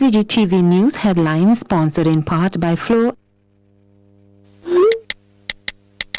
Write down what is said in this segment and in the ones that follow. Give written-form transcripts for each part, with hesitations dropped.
SVG-TV News headlines sponsored in part by Flow.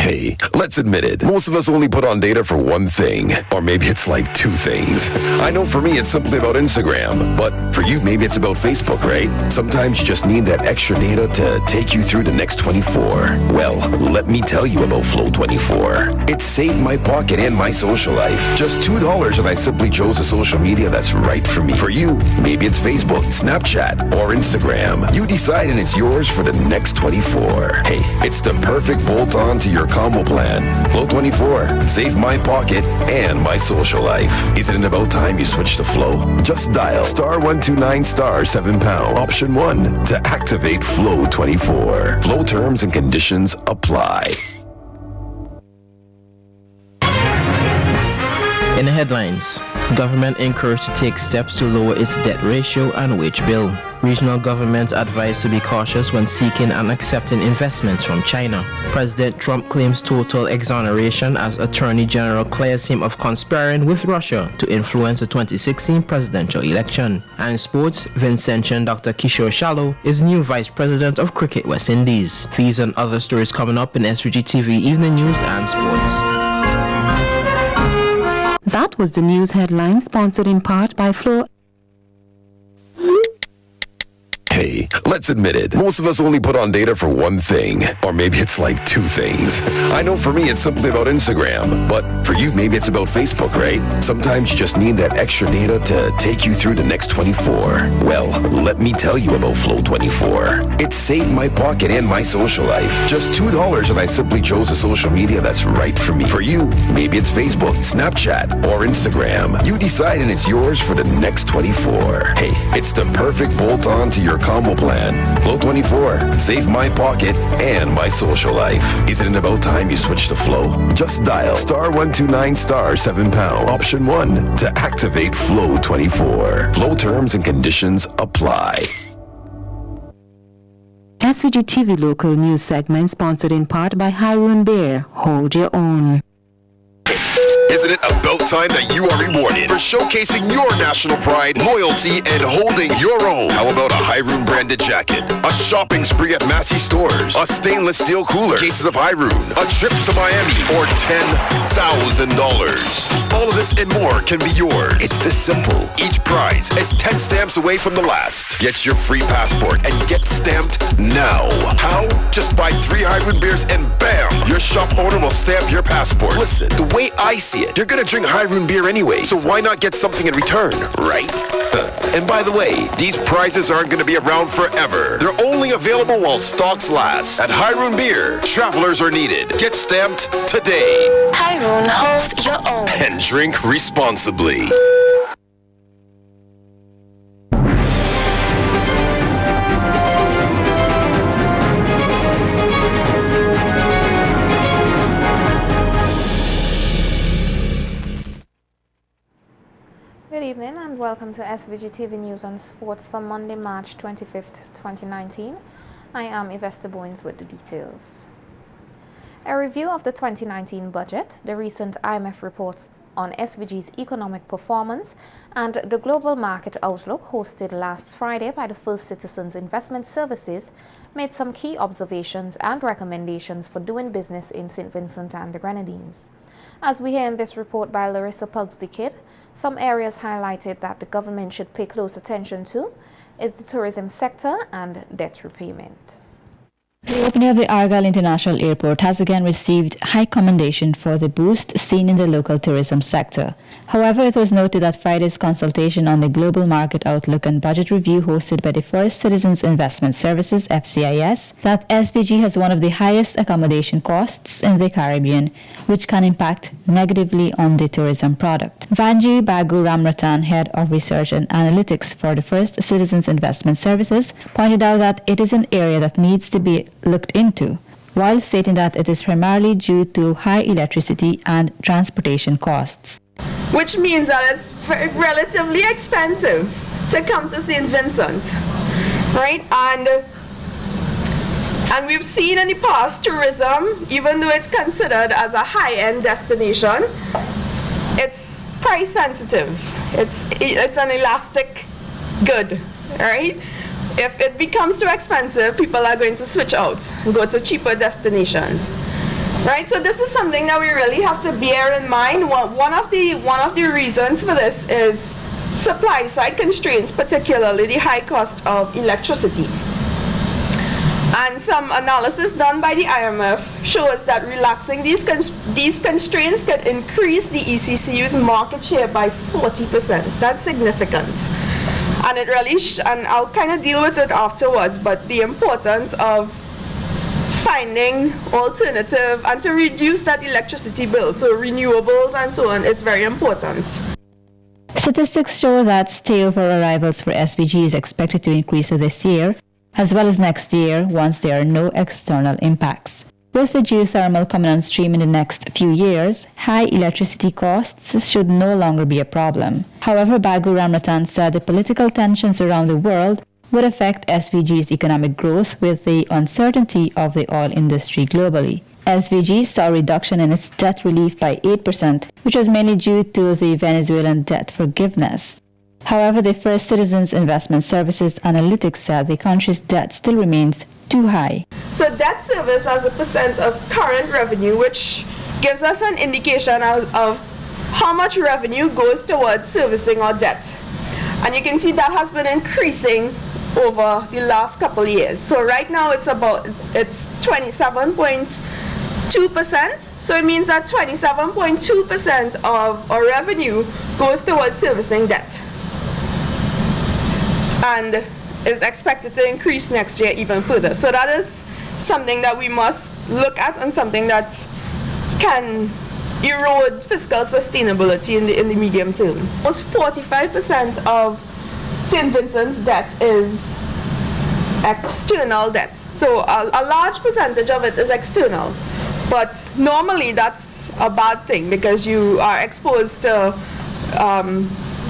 Hey, let's admit it. Most of us only put on data for one thing. Or maybe it's like two things. I know for me it's simply about Instagram. But for you, maybe it's about Facebook, right? Sometimes you just need that extra data to take you through the next 24. Well, let me tell you about Flow 24. It saved my pocket and my social life. Just $2 and I simply chose a social media that's right for me. For you, maybe it's Facebook, Snapchat, or Instagram. You decide and it's yours for the next 24. Hey, it's the perfect bolt-on to your combo plan. Flow 24. Save my pocket and my social life. Isn't it about time you switch to Flow? Just dial *129 *7#, option 1 to activate Flow 24. Flow terms and conditions apply. In the headlines, government encouraged to take steps to lower its debt ratio and wage bill. Regional governments advised to be cautious when seeking and accepting investments from China. President Trump claims total exoneration as Attorney General clears him of conspiring with Russia to influence the 2016 presidential election. And in sports, Vincentian Dr. Kishore Shallow is new Vice President of Cricket West Indies. These and other stories coming up in SVG-TV Evening News and Sports. That was the news headline sponsored in part by Flow. Hey, let's admit it. Most of us only put on data for one thing. Or maybe it's like two things. I know for me it's simply about Instagram. But for you, maybe it's about Facebook, right? Sometimes you just need that extra data to take you through the next 24. Well, let me tell you about Flow 24. It saved my pocket and my social life. Just $2 and I simply chose a social media that's right for me. For you, maybe it's Facebook, Snapchat, or Instagram. You decide and it's yours for the next 24. Hey, it's the perfect bolt-on to your combo plan. Flow 24. Save my pocket and my social life. Isn't it about time you switch to Flow? Just dial *129 *7#, option 1 to activate Flow 24. Flow terms and conditions apply. SVG-TV local news segment sponsored in part by Haroon Bear. Hold your own. Isn't it about time that you are rewarded for showcasing your national pride, loyalty, and holding your own? How about a Hyroon branded jacket, a shopping spree at Massey stores, a stainless steel cooler, cases of Hyroon, a trip to Miami, or $10,000? All of this and more can be yours. It's this simple. Each prize is 10 stamps away from the last. Get your free passport and get stamped now. How? Just buy 3 Hyroon beers and bam! Your shop owner will stamp your passport. Listen, the way I see it, you're gonna drink Hyroon beer anyway, so why not get something in return, right? And by the way, these prizes aren't gonna be around forever. They're only available while stocks last. At Hyroon Beer, travelers are needed. Get stamped today. Hyroon, hold your own. And drink responsibly. Good evening and welcome to SVG-TV News on Sports for Monday, March 25th, 2019. I am Yvette Bowens with the details. A review of the 2019 budget, the recent IMF reports on SVG's economic performance, and the global market outlook hosted last Friday by the First Citizens Investment Services made some key observations and recommendations for doing business in St. Vincent and the Grenadines. As we hear in this report by Larissa Pugs-Kid, some areas highlighted that the government should pay close attention to is the tourism sector and debt repayment. The opening of the Argyle International Airport has again received high commendation for the boost seen in the local tourism sector. However, it was noted at Friday's consultation on the global market outlook and budget review hosted by the First Citizens Investment Services, FCIS, that SVG has one of the highest accommodation costs in the Caribbean, which can impact negatively on the tourism product. Vanji Bagu Ramratan, Head of Research and Analytics for the First Citizens Investment Services, pointed out that it is an area that needs to be looked into, while stating that it is primarily due to high electricity and transportation costs. Which means that it's relatively expensive to come to St. Vincent, right? And we've seen in the past tourism, even though it's considered as a high-end destination, it's price sensitive. It's an elastic good. right? If it becomes too expensive, people are going to switch out and go to cheaper destinations, right? So this is something that we really have to bear in mind. One of the reasons for this is supply side constraints, particularly the high cost of electricity. And some analysis done by the IMF shows that relaxing these constraints could increase the ECCU's market share by 40%. That's significant. And it really, and I'll kind of deal with it afterwards, but the importance of finding alternative and to reduce that electricity bill, so renewables and so on, it's very important. Statistics show that stay-over arrivals for SVG is expected to increase this year, as well as next year once there are no external impacts. With the geothermal coming on stream in the next few years, high electricity costs should no longer be a problem. However, Bagu Ramratan said the political tensions around the world would affect SVG's economic growth with the uncertainty of the oil industry globally. SVG saw a reduction in its debt relief by 8%, which was mainly due to the Venezuelan debt forgiveness. However, the First Citizens Investment Services Analytics said the country's debt still remains too high. So debt service as a percent of current revenue, which gives us an indication of how much revenue goes towards servicing our debt. And you can see that has been increasing over the last couple of years. So right now it's 27.2%. So it means that 27.2% of our revenue goes towards servicing debt. And is expected to increase next year even further. So that is something that we must look at and something that can erode fiscal sustainability in the medium term. Almost 45% of St. Vincent's debt is external debt. So a large percentage of it is external. But normally that's a bad thing because you are exposed to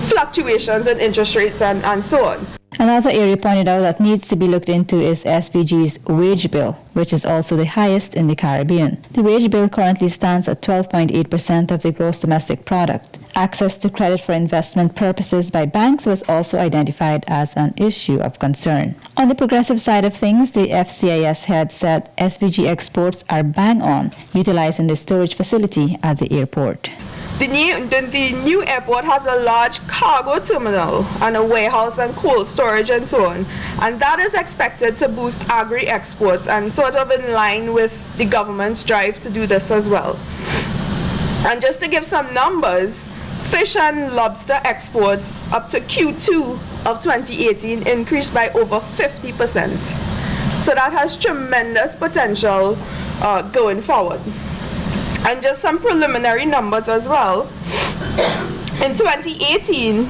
fluctuations in interest rates and so on. Another area pointed out that needs to be looked into is SVG's wage bill, which is also the highest in the Caribbean. The wage bill currently stands at 12.8% of the gross domestic product. Access to credit for investment purposes by banks was also identified as an issue of concern. On the progressive side of things, the FCIS head said SVG exports are bang on, utilizing the storage facility at the airport. The new airport has a large cargo terminal and a warehouse and cold storage and so on. And that is expected to boost agri-exports and sort of in line with the government's drive to do this as well. And just to give some numbers, fish and lobster exports up to Q2 of 2018 increased by over 50%. So that has tremendous potential going forward. And just some preliminary numbers as well. In 2018,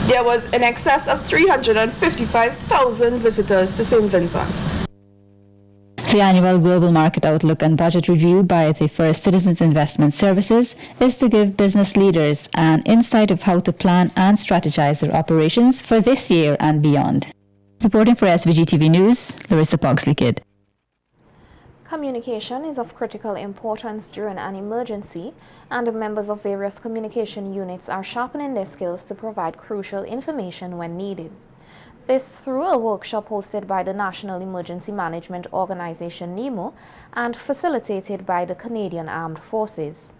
there was in excess of 355,000 visitors to St. Vincent. The annual Global Market Outlook and Budget Review by the First Citizens Investment Services is to give business leaders an insight of how to plan and strategize their operations for this year and beyond. Reporting for SVG-TV News, Larissa Pogsley-Kidd. Communication is of critical importance during an emergency, and the members of various communication units are sharpening their skills to provide crucial information when needed. This through a workshop hosted by the National Emergency Management Organization NEMO and facilitated by the Canadian Armed Forces.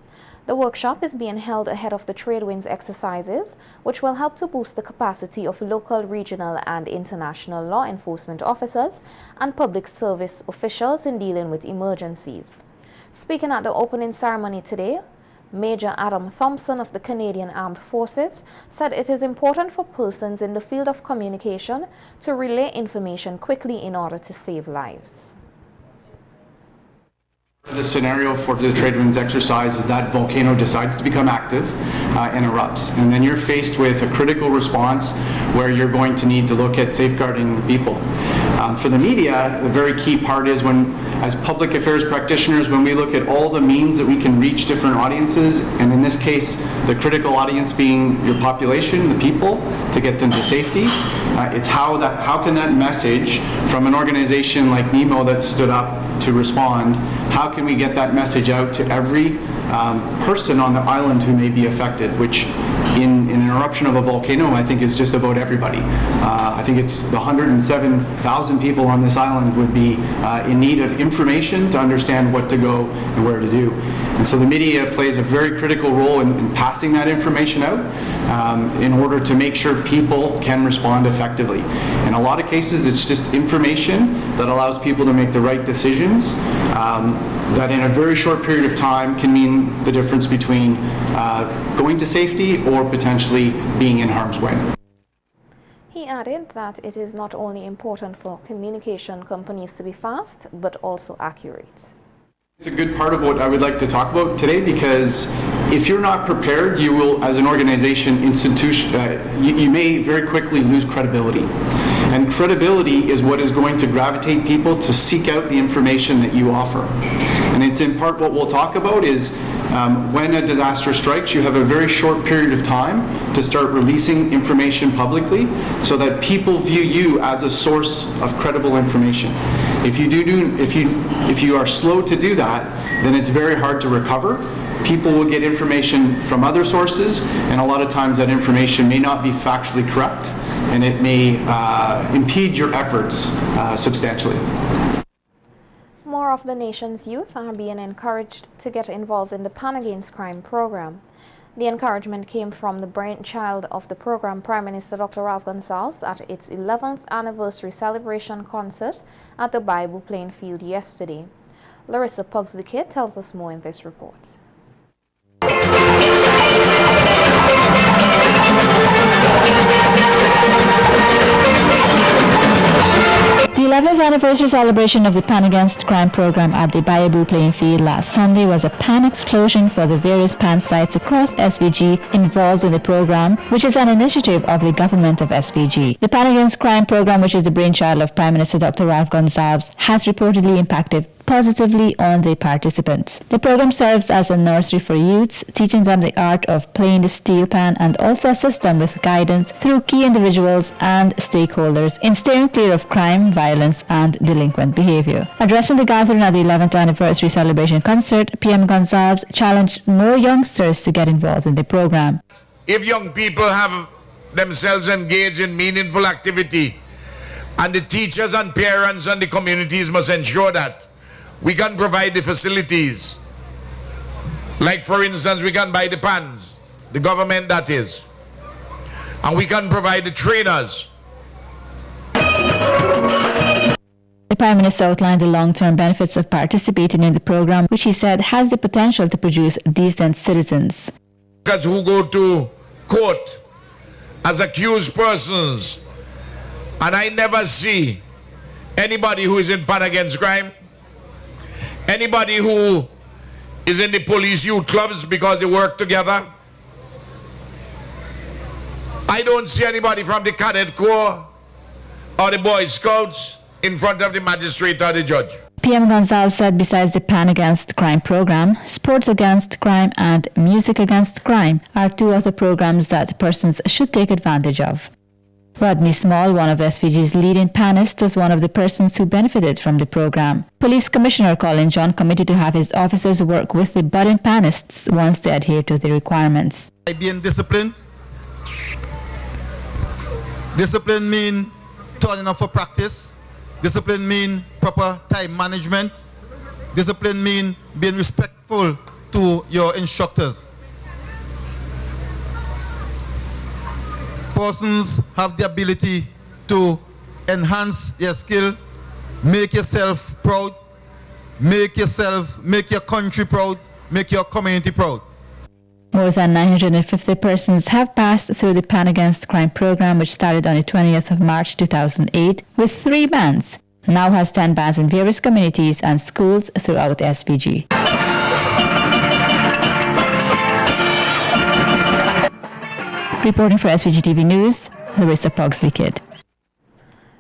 The workshop is being held ahead of the Tradewinds exercises, which will help to boost the capacity of local, regional, and international law enforcement officers and public service officials in dealing with emergencies. Speaking at the opening ceremony today, Major Adam Thompson of the Canadian Armed Forces said it is important for persons in the field of communication to relay information quickly in order to save lives. The scenario for the Tradewinds exercise is that volcano decides to become active and erupts. And then you're faced with a critical response where you're going to need to look at safeguarding the people. For the media, the very key part is when, as public affairs practitioners, when we look at all the means that we can reach different audiences, and in this case, the critical audience being your population, the people, to get them to safety, it's how can that message from an organization like NEMO that stood up to respond, how can we get that message out to every person on the island who may be affected, which in an eruption of a volcano, I think is just about everybody. I think it's the 107,000 people on this island would be in need of information to understand what to go and where to do. And so the media plays a very critical role in passing that information out in order to make sure people can respond effectively. In a lot of cases, it's just information that allows people to make the right decisions that in a very short period of time can mean the difference between going to safety or potentially being in harm's way. He added that it is not only important for communication companies to be fast, but also accurate. It's a good part of what I would like to talk about today, because if you're not prepared, you will, as an organization, you may very quickly lose credibility. And credibility is what is going to gravitate people to seek out the information that you offer. And it's in part what we'll talk about is when a disaster strikes, you have a very short period of time to start releasing information publicly so that people view you as a source of credible information. If you are slow to do that, then it's very hard to recover. People will get information from other sources, and a lot of times that information may not be factually correct, and it may impede your efforts substantially. More of the nation's youth are being encouraged to get involved in the Pan Against Crime program. The encouragement came from the brainchild of the program, Prime Minister Dr. Ralph Gonsalves, at its 11th anniversary celebration concert at the Bible playing field yesterday. Larissa Pugsley Kid tells us more in this report. The 11th anniversary celebration of the Pan Against Crime program at the Bayabu playing field last Sunday was a pan explosion for the various pan sites across SVG involved in the program, which is an initiative of the government of SVG. The Pan Against Crime program, which is the brainchild of Prime Minister Dr. Ralph Gonsalves, has reportedly impacted positively on the participants. The program serves as a nursery for youths, teaching them the art of playing the steel pan and also assists them with guidance through key individuals and stakeholders in steering clear of crime, violence and delinquent behavior. Addressing the gathering at the 11th anniversary celebration concert, PM Gonsalves challenged more youngsters to get involved in the program. If young people have themselves engaged in meaningful activity, and the teachers and parents and the communities must ensure that we can provide the facilities. Like, for instance, we can buy the pans, the government that is, and we can provide the trainers. The Prime Minister outlined the long-term benefits of participating in the program, which he said has the potential to produce decent citizens. Who go to court as accused persons, and I never see anybody who is in Pan Against Crime, anybody who is in the police youth clubs because they work together. I don't see anybody from the Cadet Corps or the Boy Scouts in front of the magistrate or the judge. PM Gonsalves said besides the Pan Against Crime program, Sports Against Crime and Music Against Crime are two of the programs that persons should take advantage of. Rodney Small, one of SVG's leading panists, was one of the persons who benefited from the program. Police Commissioner Colin John committed to have his officers work with the budding panists once they adhere to the requirements. Being disciplined. Discipline means turning up for practice. Discipline means proper time management. Discipline means being respectful to your instructors. Persons have the ability to enhance their skill, make yourself proud, make your country proud, make your community proud. More than 950 persons have passed through the Pan Against Crime program, which started on the 20th of March 2008 with 3 bands. Now has 10 bands in various communities and schools throughout SVG. Reporting for SVG-TV News, Larissa Pugsley Kid.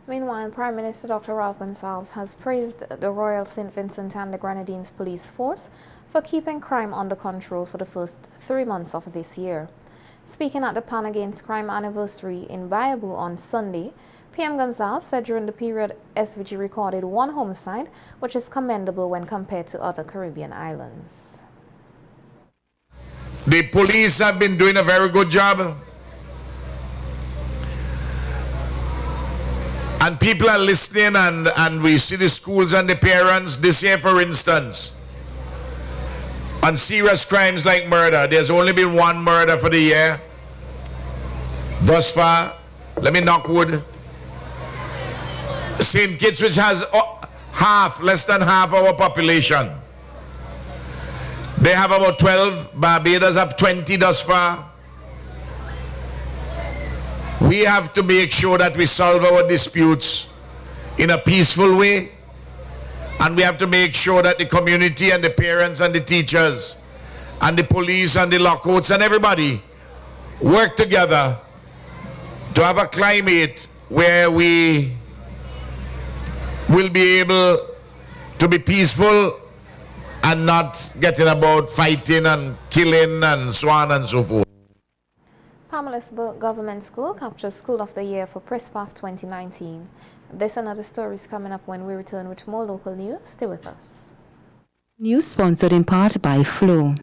Meanwhile, Prime Minister Dr. Ralph Gonsalves has praised the Royal St. Vincent and the Grenadines Police Force for keeping crime under control for the first 3 months of this year. Speaking at the Pan Against Crime anniversary in Bayabu on Sunday, PM Gonzalez said during the period SVG recorded 1 homicide, which is commendable when compared to other Caribbean islands. The police have been doing a very good job. And people are listening, and we see the schools and the parents. This year, for instance, on serious crimes like murder, there's only been 1 murder for the year. Thus far, let me knock wood. St. Kitts, which has less than half our population, they have about 12. Barbados have 20 thus far. We have to make sure that we solve our disputes in a peaceful way, and we have to make sure that the community and the parents and the teachers and the police and the lockouts and everybody work together to have a climate where we will be able to be peaceful and not getting about fighting and killing and so on and so forth. Pamela's Government School captures School of the Year for PRISPAF 2019. This and other stories coming up when we return with more local news. Stay with us. News sponsored in part by Flow.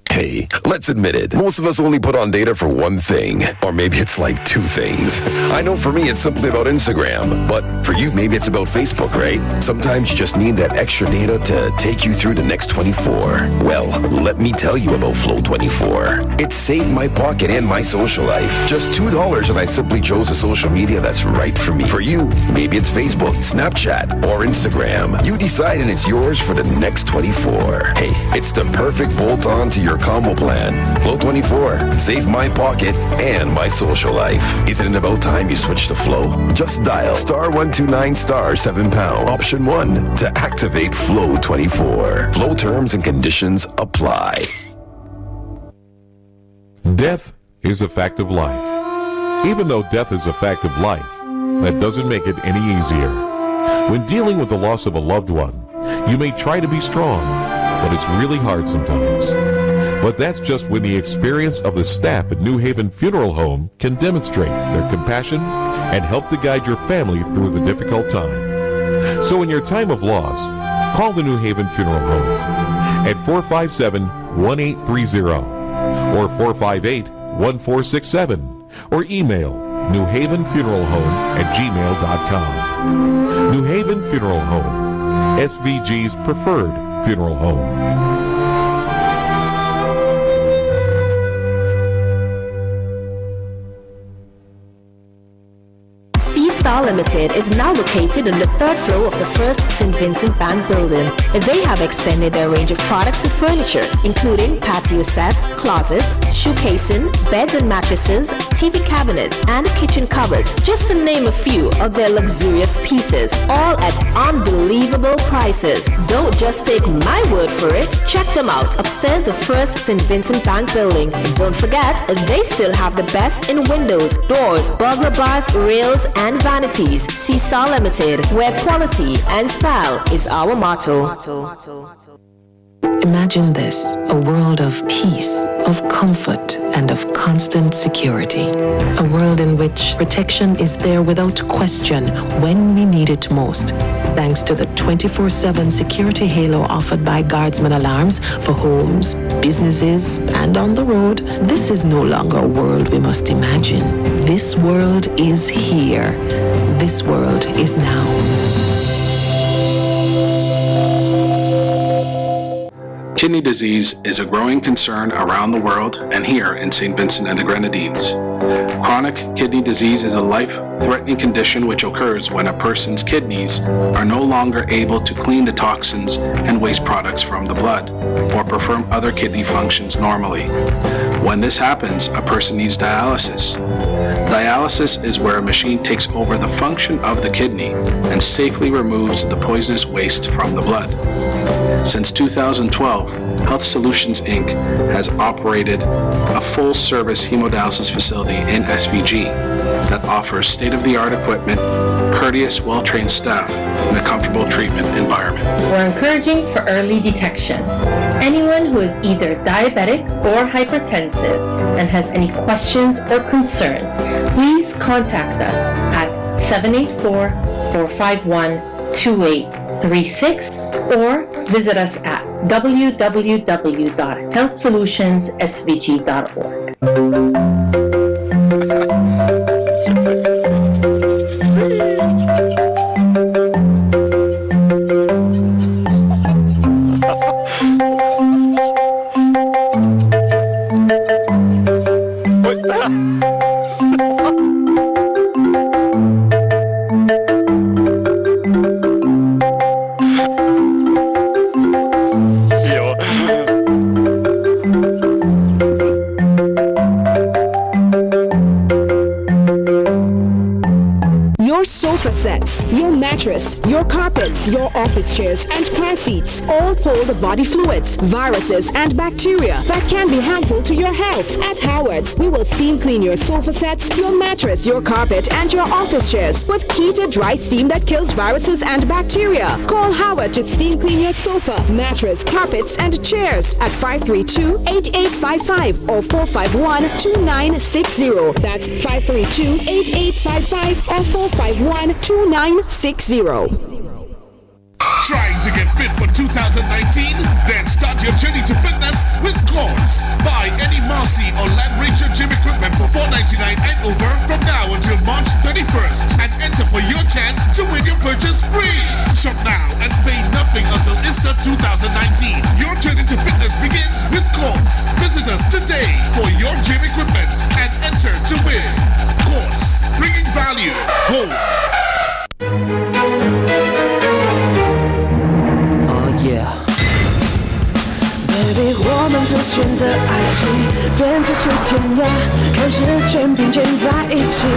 Hey, let's admit it. Most of us only put on data for one thing. Or maybe it's like 2 things. I know for me it's simply about Instagram. But for you, maybe it's about Facebook, right? Sometimes you just need that extra data to take you through the next 24. Well, let me tell you about Flow 24. It saved my pocket and my social life. Just $2 and I simply chose a social media that's right for me. For you, maybe it's Facebook, Snapchat, or Instagram. You decide and it's yours for the next 24. Hey, it's the perfect bolt-on to your combo plan. Flow 24. Save my pocket and my social life. Isn't it about time you switch to Flow? Just dial *129 *7# option 1 to activate Flow 24. Flow terms and conditions apply. Death is a fact of life. Even though death is a fact of life, that doesn't make it any easier. When dealing with the loss of a loved one, you may try to be strong, but it's really hard sometimes. But that's just when the experience of the staff at New Haven Funeral Home can demonstrate their compassion and help to guide your family through the difficult time. So in your time of loss, call the New Haven Funeral Home at 457-1830 or 458-1467 or email newhavenfuneralhome@gmail.com. New Haven Funeral Home, SVG's preferred funeral home. Star Limited is now located on the 3rd floor of the First St. Vincent Bank building. They have extended their range of products and furniture, including patio sets, closets, shoe casing, beds and mattresses, TV cabinets, and kitchen cupboards, just to name a few of their luxurious pieces, all at unbelievable prices. Don't just take my word for it. Check them out upstairs the First St. Vincent Bank building. And don't forget, they still have the best in windows, doors, burglar bars, rails, and vanities. See Star Limited, where quality and style is our motto. Imagine this, a world of peace, of comfort, and of constant security. A world in which protection is there without question when we need it most. Thanks to the 24/7 security halo offered by Guardsman Alarms for homes, businesses, and on the road, this is no longer a world we must imagine. This world is here. This world is now. Kidney disease is a growing concern around the world and here in St. Vincent and the Grenadines. Chronic kidney disease is a life-threatening condition which occurs when a person's kidneys are no longer able to clean the toxins and waste products from the blood or perform other kidney functions normally. When this happens, a person needs dialysis. Dialysis is where a machine takes over the function of the kidney and safely removes the poisonous waste from the blood. Since 2012, Health Solutions Inc. has operated a full-service hemodialysis facility in SVG that offers state-of-the-art equipment, courteous, well-trained staff, and a comfortable treatment environment. We're encouraging for early detection. Anyone who is either diabetic or hypertensive and has any questions or concerns, please contact us at 784-451-2836 or visit us at www.healthsolutionssvg.org. Sofa sets, your mattress, your carpets, your office chairs, and car seats all hold body fluids, viruses, and bacteria that can be harmful to your health. At Howard's, we will steam clean your sofa sets, your mattress, your carpet, and your office chairs with heated dry steam that kills viruses and bacteria. Call Howard to steam clean your sofa, mattress, carpets, and chairs at 532-8855 or 451-2960. That's 532-8855 or 451-2960. Trying to get fit for 2019? Then start your journey to fitness with Courts. Buy any Marcy or Land Ranger gym equipment for $4.99 and over from now until March 31st and enter for your chance to win your purchase free. Shop now and pay nothing until Easter 2019. Your journey to fitness begins with Courts. Visit us today for your gym equipment and enter to win. Courts, bringing value home. Yeah， Baby， 我们之间的爱情编织出天涯，看时间并肩在一起，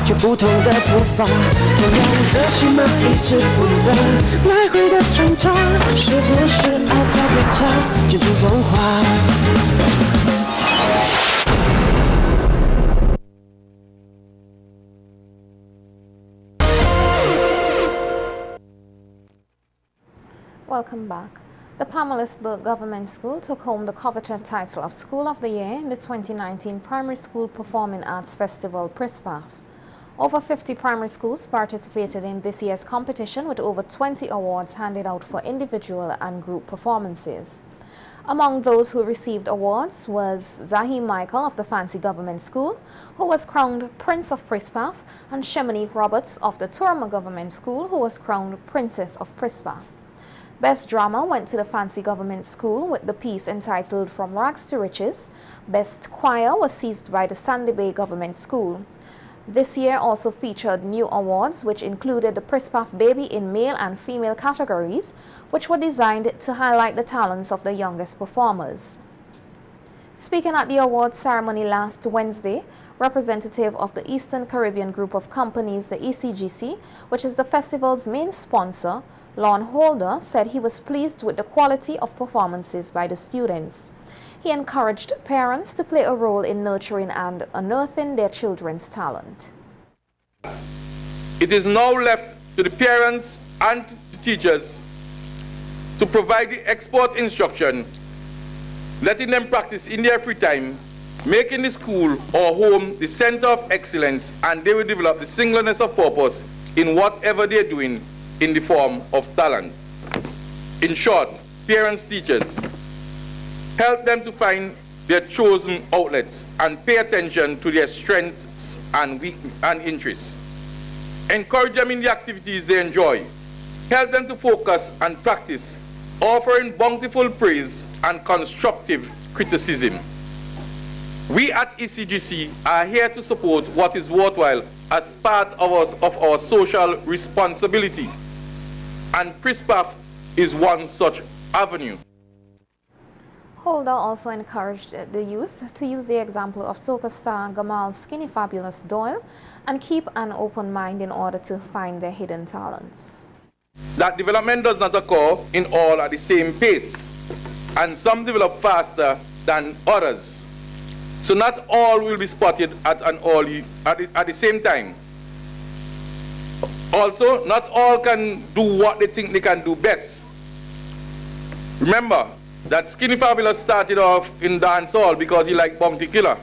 却不同的步伐，同样的心门一直不断来回的挣扎，是不是爱在变化，卷进风华？Welcome back. The Pamelaisburg Government School took home the coveted title of School of the Year in the 2019 Primary School Performing Arts Festival PRISPAF. Over 50 primary schools participated in this year's competition with over 20 awards handed out for individual and group performances. Among those who received awards was Zahim Michael of the Fancy Government School, who was crowned Prince of PRISPAF, and Sheminique Roberts of the Turma Government School, who was crowned Princess of PRISPAF. Best Drama went to the Fancy Government School with the piece entitled From Rags to Riches. Best Choir was seized by the Sandy Bay Government School. This year also featured new awards, which included the PRISPAF Baby in male and female categories, which were designed to highlight the talents of the youngest performers. Speaking at the awards ceremony last Wednesday, representative of the Eastern Caribbean Group of Companies, the ECGC, which is the festival's main sponsor, Lon Holder, said he was pleased with the quality of performances by the students. He encouraged parents to play a role in nurturing and unearthing their children's talent. It is now left to the parents and the teachers to provide the expert instruction, letting them practice in their free time, making the school or home the center of excellence, and they will develop the singleness of purpose in whatever they're doing in the form of talent. In short, parents, teachers, help them to find their chosen outlets and pay attention to their strengths and interests. Encourage them in the activities they enjoy. Help them to focus and practice, offering bountiful praise and constructive criticism. We at ECGC are here to support what is worthwhile as part of our social responsibility. And PRISPAF is one such avenue. Holder also encouraged the youth to use the example of soca star Gamal Skinny Fabulous Doyle and keep an open mind in order to find their hidden talents. That development does not occur in all at the same pace, and some develop faster than others. So not all will be spotted at the same time. Also, not all can do what they think they can do best. Remember that Skinny Fabulous started off in dancehall because he liked Bounty Killer.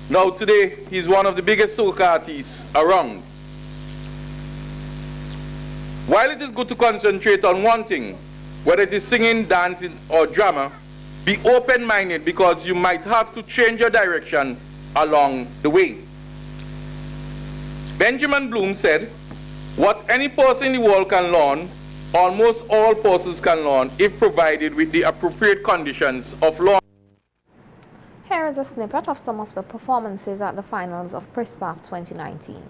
Now today, he's one of the biggest soca artists around. While it is good to concentrate on one thing, whether it is singing, dancing, or drama, be open-minded because you might have to change your direction along the way. Benjamin Bloom said, "What any person in the world can learn, almost all persons can learn if provided with the appropriate conditions of learning." Here is a snippet of some of the performances at the finals of PRISPAF 2019.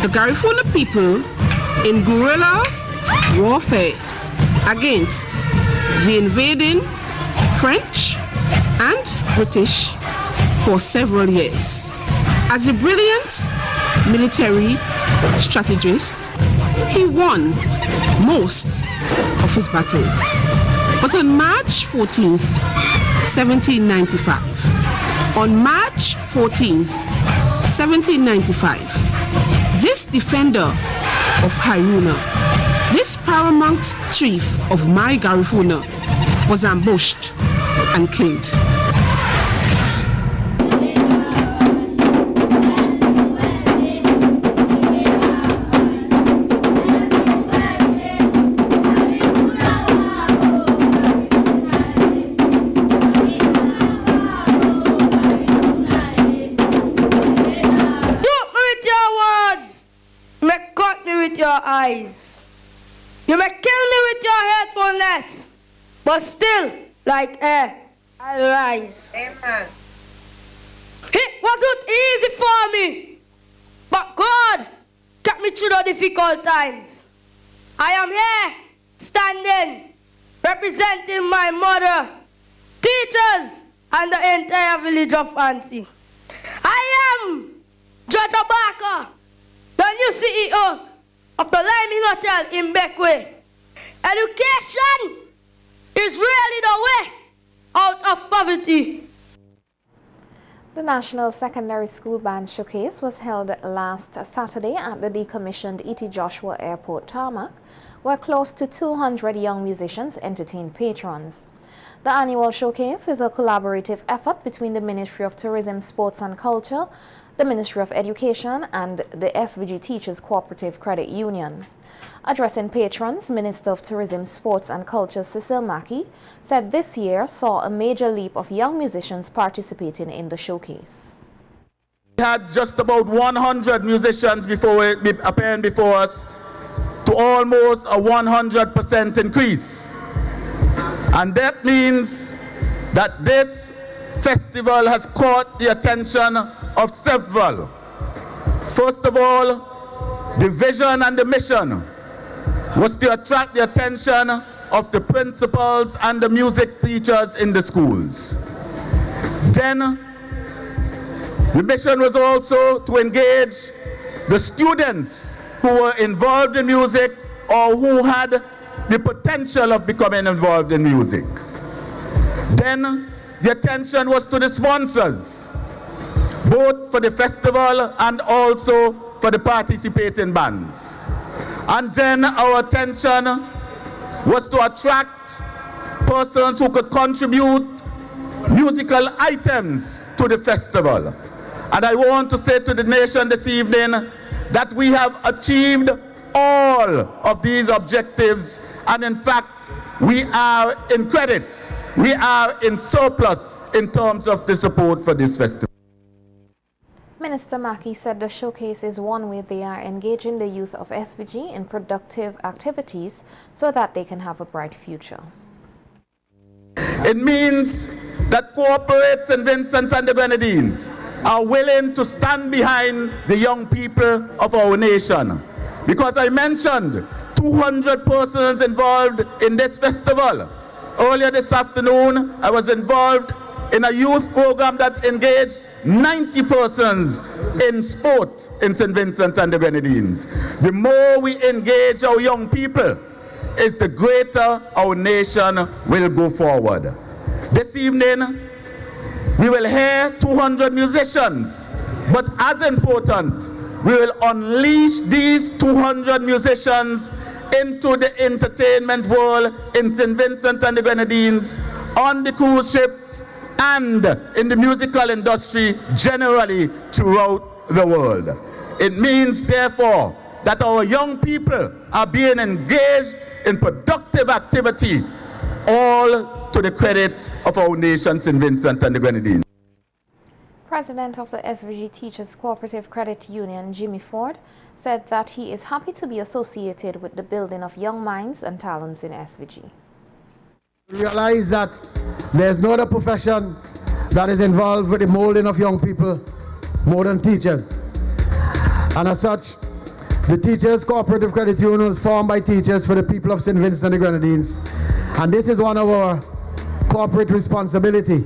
The Garifuna people in guerrilla warfare against the invading French and British for several years. As a brilliant military strategist, he won most of his battles. But on March 14th, 1795, this defender of Haruna, this paramount chief of my Garifuna, was ambushed and killed. Eyes. You may kill me with your hatefulness, but still, like air, I rise. Amen. It wasn't easy for me, but God kept me through the difficult times. I am here, standing, representing my mother, teachers, and the entire village of Fancy. I am Judge Obaka, the new CEO of the Liming Hotel in Beckway. Education is really the way out of poverty. The National Secondary School Band Showcase was held last Saturday at the decommissioned E.T. Joshua Airport tarmac, where close to 200 young musicians entertained patrons. The annual showcase is a collaborative effort between the Ministry of Tourism, Sports and Culture, the Ministry of Education and the SVG Teachers Cooperative Credit Union. Addressing patrons, Minister of Tourism, Sports and Culture Cecil Mackey said this year saw a major leap of young musicians participating in the showcase. We had just about 100 musicians appearing before us, to almost a 100% increase. And that means that this festival has caught the attention of several. First of all, the vision and the mission was to attract the attention of the principals and the music teachers in the schools. Then, the mission was also to engage the students who were involved in music or who had the potential of becoming involved in music. Then, the attention was to the sponsors, both for the festival and also for the participating bands. And then our attention was to attract persons who could contribute musical items to the festival. And I want to say to the nation this evening that we have achieved all of these objectives, and in fact, we are in credit, we are in surplus in terms of the support for this festival. Minister Mackey said the showcase is one way they are engaging the youth of SVG in productive activities so that they can have a bright future. It means that corporates in Vincent and the Grenadines are willing to stand behind the young people of our nation. Because I mentioned 200 persons involved in this festival. earlier this afternoon, I was involved in a youth program that engaged 90 persons in sport in St. Vincent and the Grenadines. The more we engage our young people, is the greater our nation will go forward. This evening, we will hear 200 musicians, but as important, we will unleash these 200 musicians into the entertainment world in St. Vincent and the Grenadines, on the cruise ships, and in the musical industry generally throughout the world. It means, therefore, that our young people are being engaged in productive activity, all to the credit of our nation, St. Vincent and the Grenadines. President of the SVG Teachers Cooperative Credit Union, Jimmy Ford, said that he is happy to be associated with the building of young minds and talents in SVG. Realize that there's no other profession that is involved with the molding of young people more than teachers. And as such, the Teachers Cooperative Credit Union was formed by teachers for the people of St. Vincent and the Grenadines. And this is one of our corporate responsibility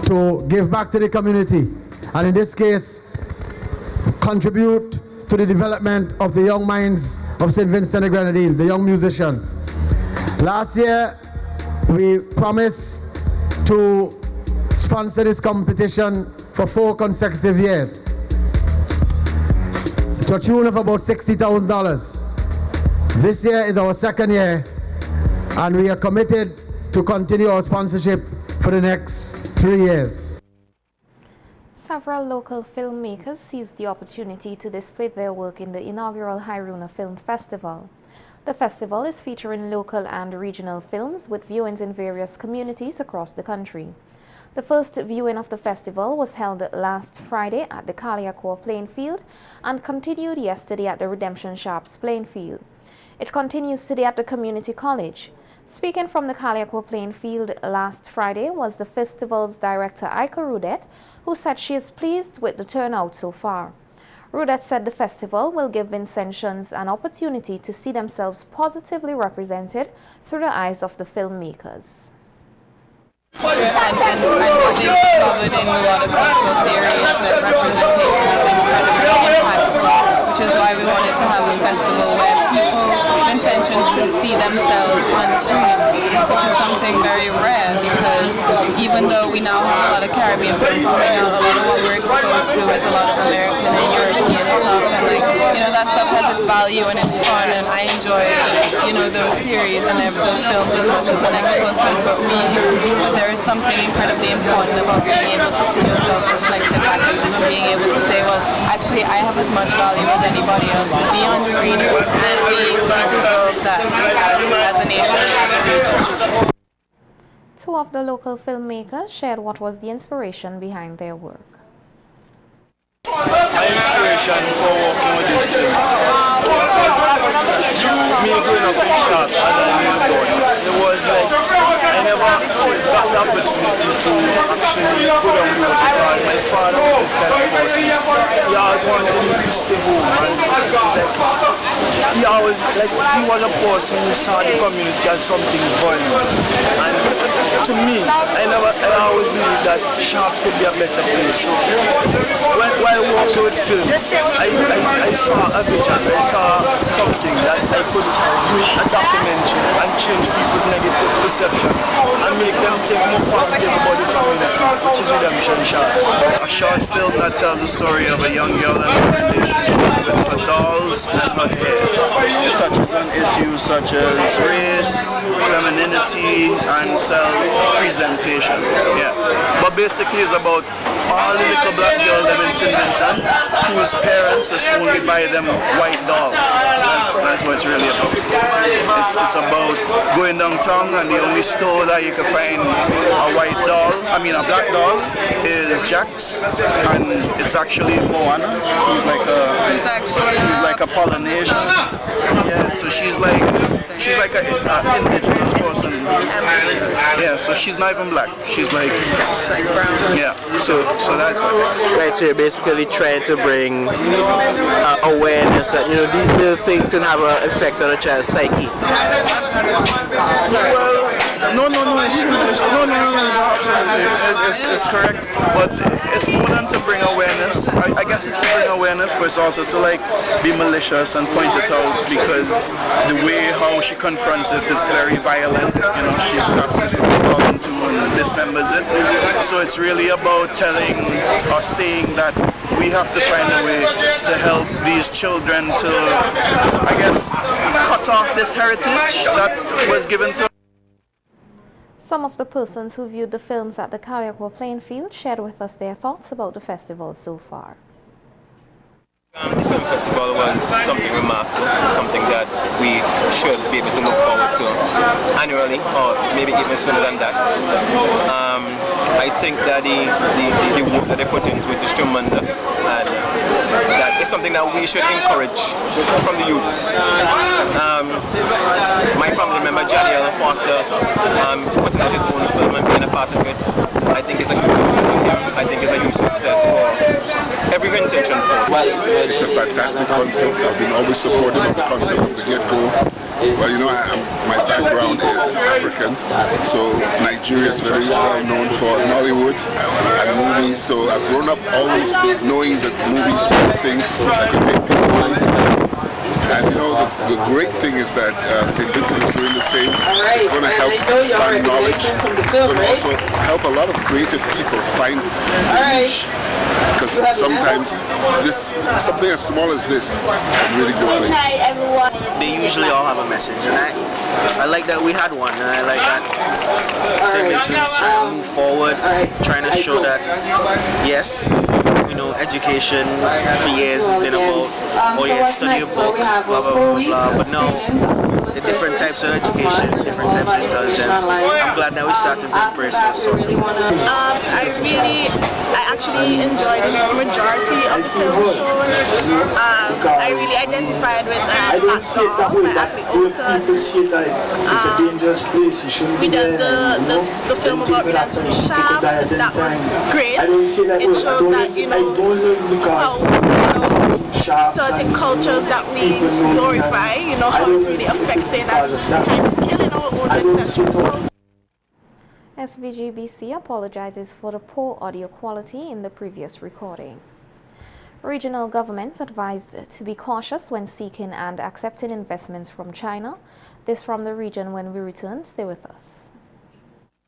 to give back to the community. And in this case, contribute to the development of the young minds of St. Vincent and the Grenadines, the young musicians. Last year, we promised to sponsor this competition for 4 consecutive years to a tune of about $60,000. This year is our second year, and we are committed to continue our sponsorship for the next 3 years. Several local filmmakers seized the opportunity to display their work in the inaugural Haruna Film Festival. The festival is featuring local and regional films with viewings in various communities across the country. The first viewing of the festival was held last Friday at the Kaliakor playing field and continued yesterday at the Redemption Shops playing field. It continues today at the Community College. Speaking from the Kaliakor playing field last Friday was the festival's director, Aika Rudet, who said she is pleased with the turnout so far. Rudet said the festival will give Vincentians an opportunity to see themselves positively represented through the eyes of the filmmakers. And what they've discovered in a lot of cultural theory is that representation is incredibly impactful, which is why we wanted to have a festival where people, Vincentians, could see themselves on screen, which is something very rare because even though we now have a lot of Caribbean films coming out, a lot of what we're exposed to is a lot of American and European stuff, and that stuff has its value and it's fun, and I enjoy, those series and those films as much as the next person, but there is something incredibly important about being able to see yourself reflected back in them and being able to say, well, actually, I have as much value as anybody else to be on screen, and we deserve that as a nation, as a region. 2 of the local filmmakers shared what was the inspiration behind their work. My inspiration for working with this film, me growing up in shops and then it was like I never got the opportunity to actually put on work because my father was this kind of person. He always wanted me to stay home, and he was a person who saw the community as something violent. And to me, I always believed that shops could be a better place. So while working with film, I saw a vision, I saw something that I could use a documentary and change people's negative perception and make them think more positive about the community, which is Redemption Shops. A short film that tells the story of a young girl and her relationship with her dolls and her hair. It touches on issues such as race, femininity, and self-presentation. Yeah. But basically it's about all the little black girls in St. Vincent whose parents just only buy them white dolls. That's what it's really about. It's about going downtown and the only store that you can find a white doll, a black doll, is Jack's, and it's actually Moana, who's like a Polynesian. Yeah, so she's like an indigenous person. Yeah, so she's not even black. She's like brown. Yeah, so that's right. So you're basically trying to bring awareness that these little things can have an effect on a child's psyche. Well, No, it's true. It's correct. But it's more than to bring awareness. I guess it's to bring awareness, but it's also to like be malicious and point it out because the way how she confronts it is very violent. You know, she starts this calling to and dismembers it. So it's really about telling or saying that we have to find a way to help these children to, I guess, cut off this heritage that was given to. Some of the persons who viewed the films at the Kaliakwa playing field shared with us their thoughts about the festival so far. The film festival was something remarkable, something that we should be able to look forward to annually, or maybe even sooner than that. I think that the work that they put into it is tremendous, and that is something that we should encourage from the youths. My family member, Jadiel Foster, putting out his own film and being a part of it, I think it's a huge success for him. I think it's a huge success for every Vincentian person. It's a fantastic concept. I've been always supportive of the concept from the get-go. Well, you know, my background is African, so Nigeria is very well known for Nollywood and movies. So I've grown up always knowing that movies were things that could take people places. And you know, the great thing is that St. Vincent is doing the same. It's going to help expand knowledge. It's going to also help a lot of creative people find the niche. Because sometimes something as small as this can really go places. They usually all have a message, and I like that we had one, and I like that St. Vincent's trying to move forward, trying to show that, yes, you know, education for years has been about, oh yeah, study your books, blah, blah, blah, blah, but no, the different types of education, different types of intelligence. I'm glad that we started to embrace those sorts of things. I actually enjoyed the majority of the film shown. I really identified with we did the film about Redemption Shafts. That was great. It showed that, you know, how certain cultures that we glorify, you know, how it's really affecting and kind of killing our own Vincentian. SVG-BC apologizes for the poor audio quality in the previous recording. Regional governments advised to be cautious when seeking and accepting investments from China. This from the region. When we return, stay with us.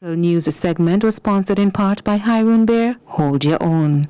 The news segment was sponsored in part by Haroon Bear. Hold your own.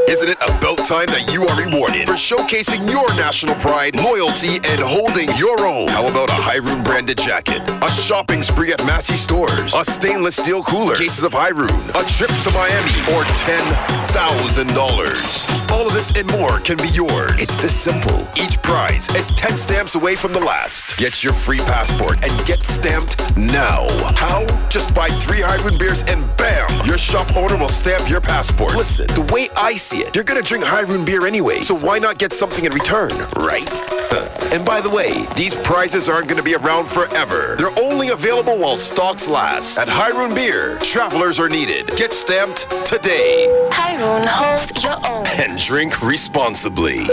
Isn't it about time that you are rewarded for showcasing your national pride, loyalty, and holding your own? How about a Haroon branded jacket, a shopping spree at Massey stores, a stainless steel cooler, cases of Haroon, a trip to Miami, or $10,000? All of this and more can be yours. It's this simple. Each prize is 10 stamps away from the last. Get your free passport and get stamped now. How? Just buy 3 Haroon beers and bam! Your shop owner will stamp your passport. Listen, the way I see it, you're gonna drink Haroon beer anyway, so why not get something in return, right? And by the way, these prizes aren't gonna be around forever. They're only available while stocks last. At Haroon Beer, travelers are needed. Get stamped today. Haroon, hold your own. And drink responsibly.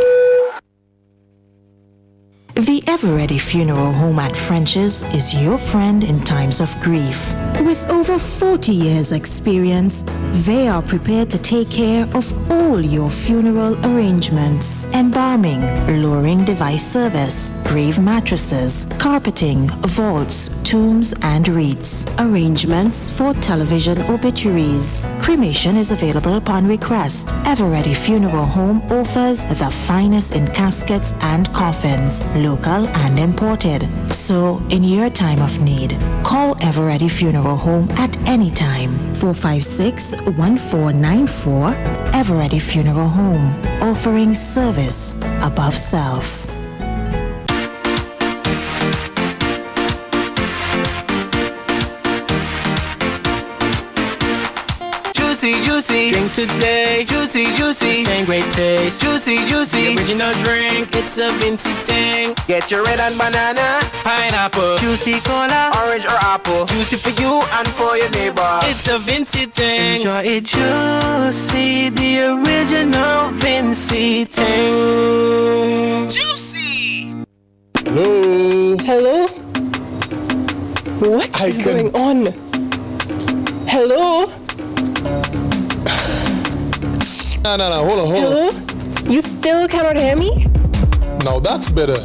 The Eveready Funeral Home at French's is your friend in times of grief. With over 40 years' experience, they are prepared to take care of all your funeral arrangements. Embalming, lowering device service, grave mattresses, carpeting, vaults, tombs, and wreaths. Arrangements for television obituaries. Cremation is available upon request. Eveready Funeral Home offers the finest in caskets and coffins, local and imported. So, in your time of need, call Eveready Funeral Home at any time. 456-1494. Eveready Funeral Home, offering service above self. Juicy, juicy, drink today. Juicy, juicy, same great taste. Juicy, juicy, the original drink. It's a Vinci thing. Get your red and banana, pineapple, juicy cola, orange or apple. Juicy for you and for your neighbor. It's a Vinci thing. Enjoy it juicy, the original Vinci thing. Juicy. Hello. Hello. What? is going on? Hello? No, hold on. Hello? You still cannot hear me? Now that's better.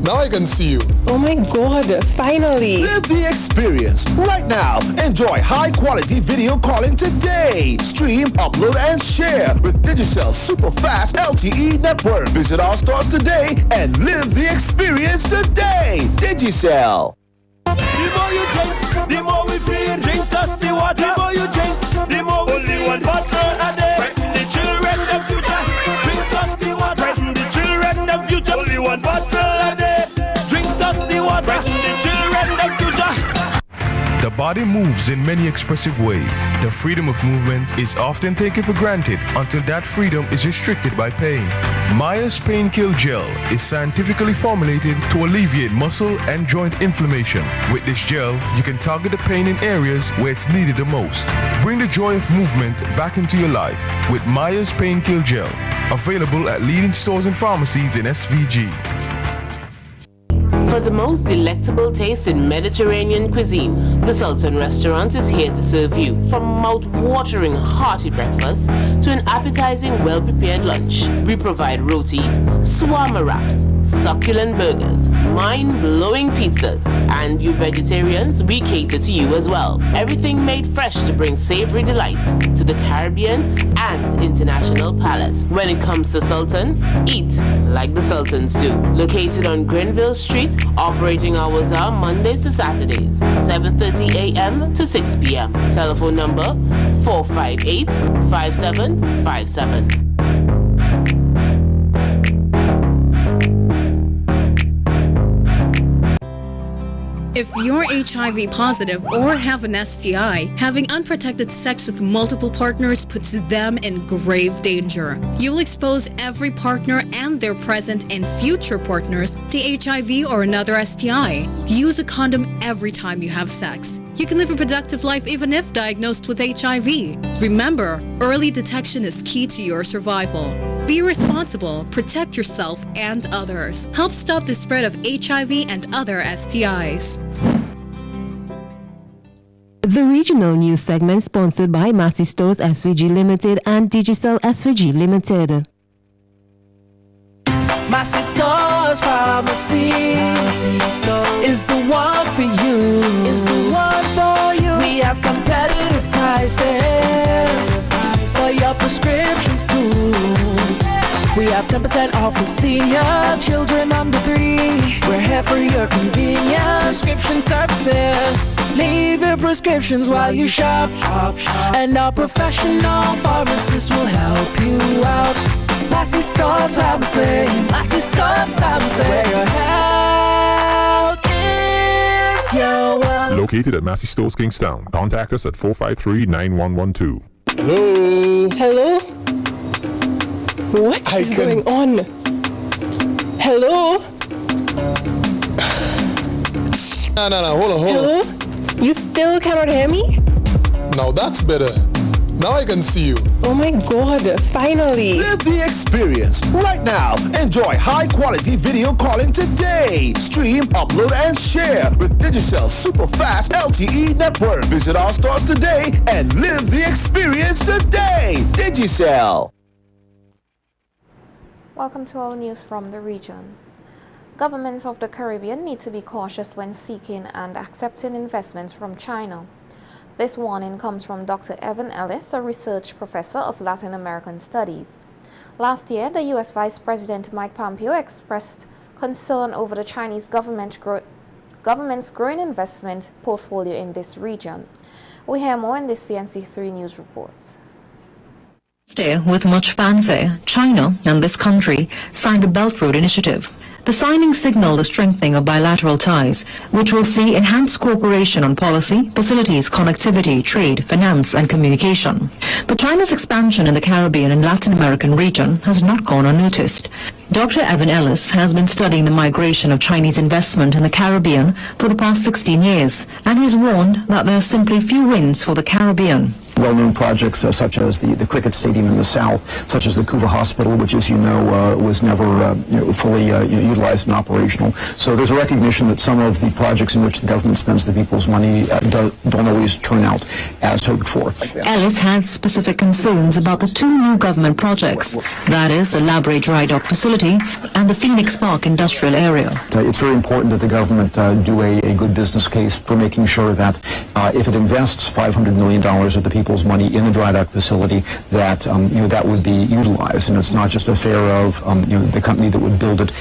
Now I can see you. Oh my god, finally. Live the experience right now. Enjoy high-quality video calling today. Stream, upload, and share with Digicel super fast LTE network. Visit our stores today and live the experience today. Digicel. The more you drink, the more we feel. Drink thirsty water. The more you drink, the more we feel. Only one bottle a day. Threaten the children, the future. Drink thirsty water. Threaten the children, the future. Only one bottle a day. Drink thirsty water. Threaten the children, the future. The body moves in many expressive ways. The freedom of movement is often taken for granted until that freedom is restricted by pain. Maya's Pain Kill Gel is scientifically formulated to alleviate muscle and joint inflammation. With this gel, you can target the pain in areas where it's needed the most. Bring the joy of movement back into your life with Maya's Pain Kill Gel. Available at leading stores and pharmacies in SVG. For the most delectable taste in Mediterranean cuisine, the Sultan Restaurant is here to serve you. From mouth-watering hearty breakfast to an appetizing, well-prepared lunch, we provide roti, shawarma wraps, succulent burgers, mind-blowing pizzas, and you vegetarians, we cater to you as well. Everything made fresh to bring savory delight to the Caribbean and international palates. When it comes to Sultan, eat like the Sultans do. Located on Grenville Street, operating hours are Mondays to Saturdays, 7:30 a.m. to 6 p.m. Telephone number 458-5757. If you're HIV positive or have an STI, having unprotected sex with multiple partners puts them in grave danger. You'll expose every partner and their present and future partners to HIV or another STI. Use a condom every time you have sex. You can live a productive life even if diagnosed with HIV. Remember, early detection is key to your survival. Be responsible, protect yourself and others. Help stop the spread of HIV and other STIs. The regional news segment sponsored by Massey Stores SVG Limited and Digicel SVG Limited. Massey Stores Pharmacy is the one for you. Is the one for you. We have competitive prices for your prescriptions too. We have 10% off for seniors, children under 3. We're here for your convenience. Prescription services. Leave your prescriptions while you shop. And our professional pharmacists will help you out. Massey Stores Pharmacy. Massey Stores Pharmacy. Where your health is your wealth. Located at Massey Stores Kingstown. Contact us at 453-9112. Hello? Hello? What is going on? Hello? No, hold on. Hello? You still cannot hear me? Now that's better. Now I can see you. Oh my god, finally. Live the experience right now. Enjoy high-quality video calling today. Stream, upload, and share with Digicel super fast LTE network. Visit our stores today and live the experience today. Digicel. Welcome to our news from the region. Governments of the Caribbean need to be cautious when seeking and accepting investments from China. This warning comes from Dr. Evan Ellis, a research professor of Latin American Studies. Last year, the U.S. Vice President Mike Pompeo expressed concern over the Chinese government's growing investment portfolio in this region. We hear more in this CNC3 News report. With much fanfare, China and this country signed a Belt Road Initiative. The signing signaled a strengthening of bilateral ties, which will see enhanced cooperation on policy, facilities, connectivity, trade, finance, and communication. But China's expansion in the Caribbean and Latin American region has not gone unnoticed. Dr. Evan Ellis has been studying the migration of Chinese investment in the Caribbean for the past 16 years, and he has warned that there are simply few wins for the Caribbean. well-known projects such as the cricket stadium in the south, such as the Kuva Hospital, which, as you know, was never fully utilized and operational. So there's a recognition that some of the projects in which the government spends the people's money don't always turn out as hoped for. Ellis had specific concerns about the two new government projects, that is, the Labray Dry Dock facility and the Phoenix Park industrial area. It's very important that the government do a good business case for making sure that if it invests $500 million of the people's money in the dry dock facility, that that would be utilized, and it's not just a affair of the company that would build it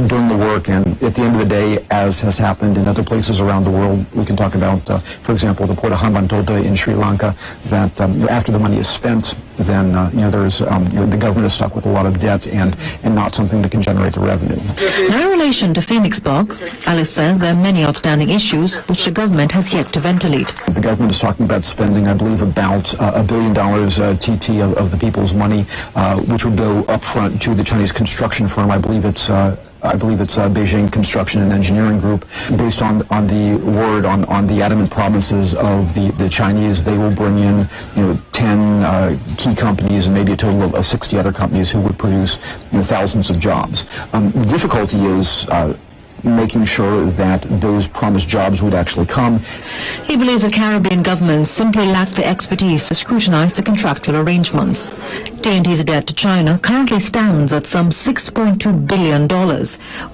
doing the work. And at the end of the day, as has happened in other places around the world, we can talk about, for example, the port of Hambantota in Sri Lanka, that after the money is spent, then there's the government is stuck with a lot of debt and not something that can generate the revenue. Now, in relation to Phoenix Park, Alice says there are many outstanding issues which the government has yet to ventilate. The government is talking about spending, I believe, about $1 billion TT of the people's money, which would go up front to the Chinese construction firm. I believe it's Beijing Construction and Engineering Group. Based on the word, on the adamant promises of the Chinese, they will bring in 10 key companies and maybe a total of 60 other companies who would produce thousands of jobs. The difficulty is making sure that those promised jobs would actually come. He believes that Caribbean governments simply lack the expertise to scrutinize the contractual arrangements. TNT's debt to China currently stands at some $6.2 billion,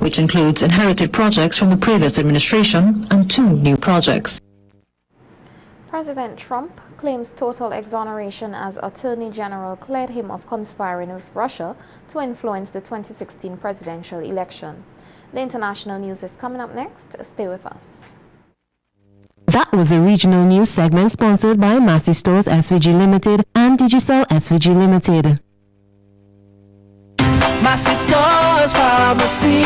which includes inherited projects from the previous administration and 2 new projects. President Trump claims total exoneration as Attorney General cleared him of conspiring with Russia to influence the 2016 presidential election. The international news is coming up next. Stay with us. That was a regional news segment sponsored by Massey Stores SVG Limited and Digicel SVG Limited. Massey Stores Pharmacy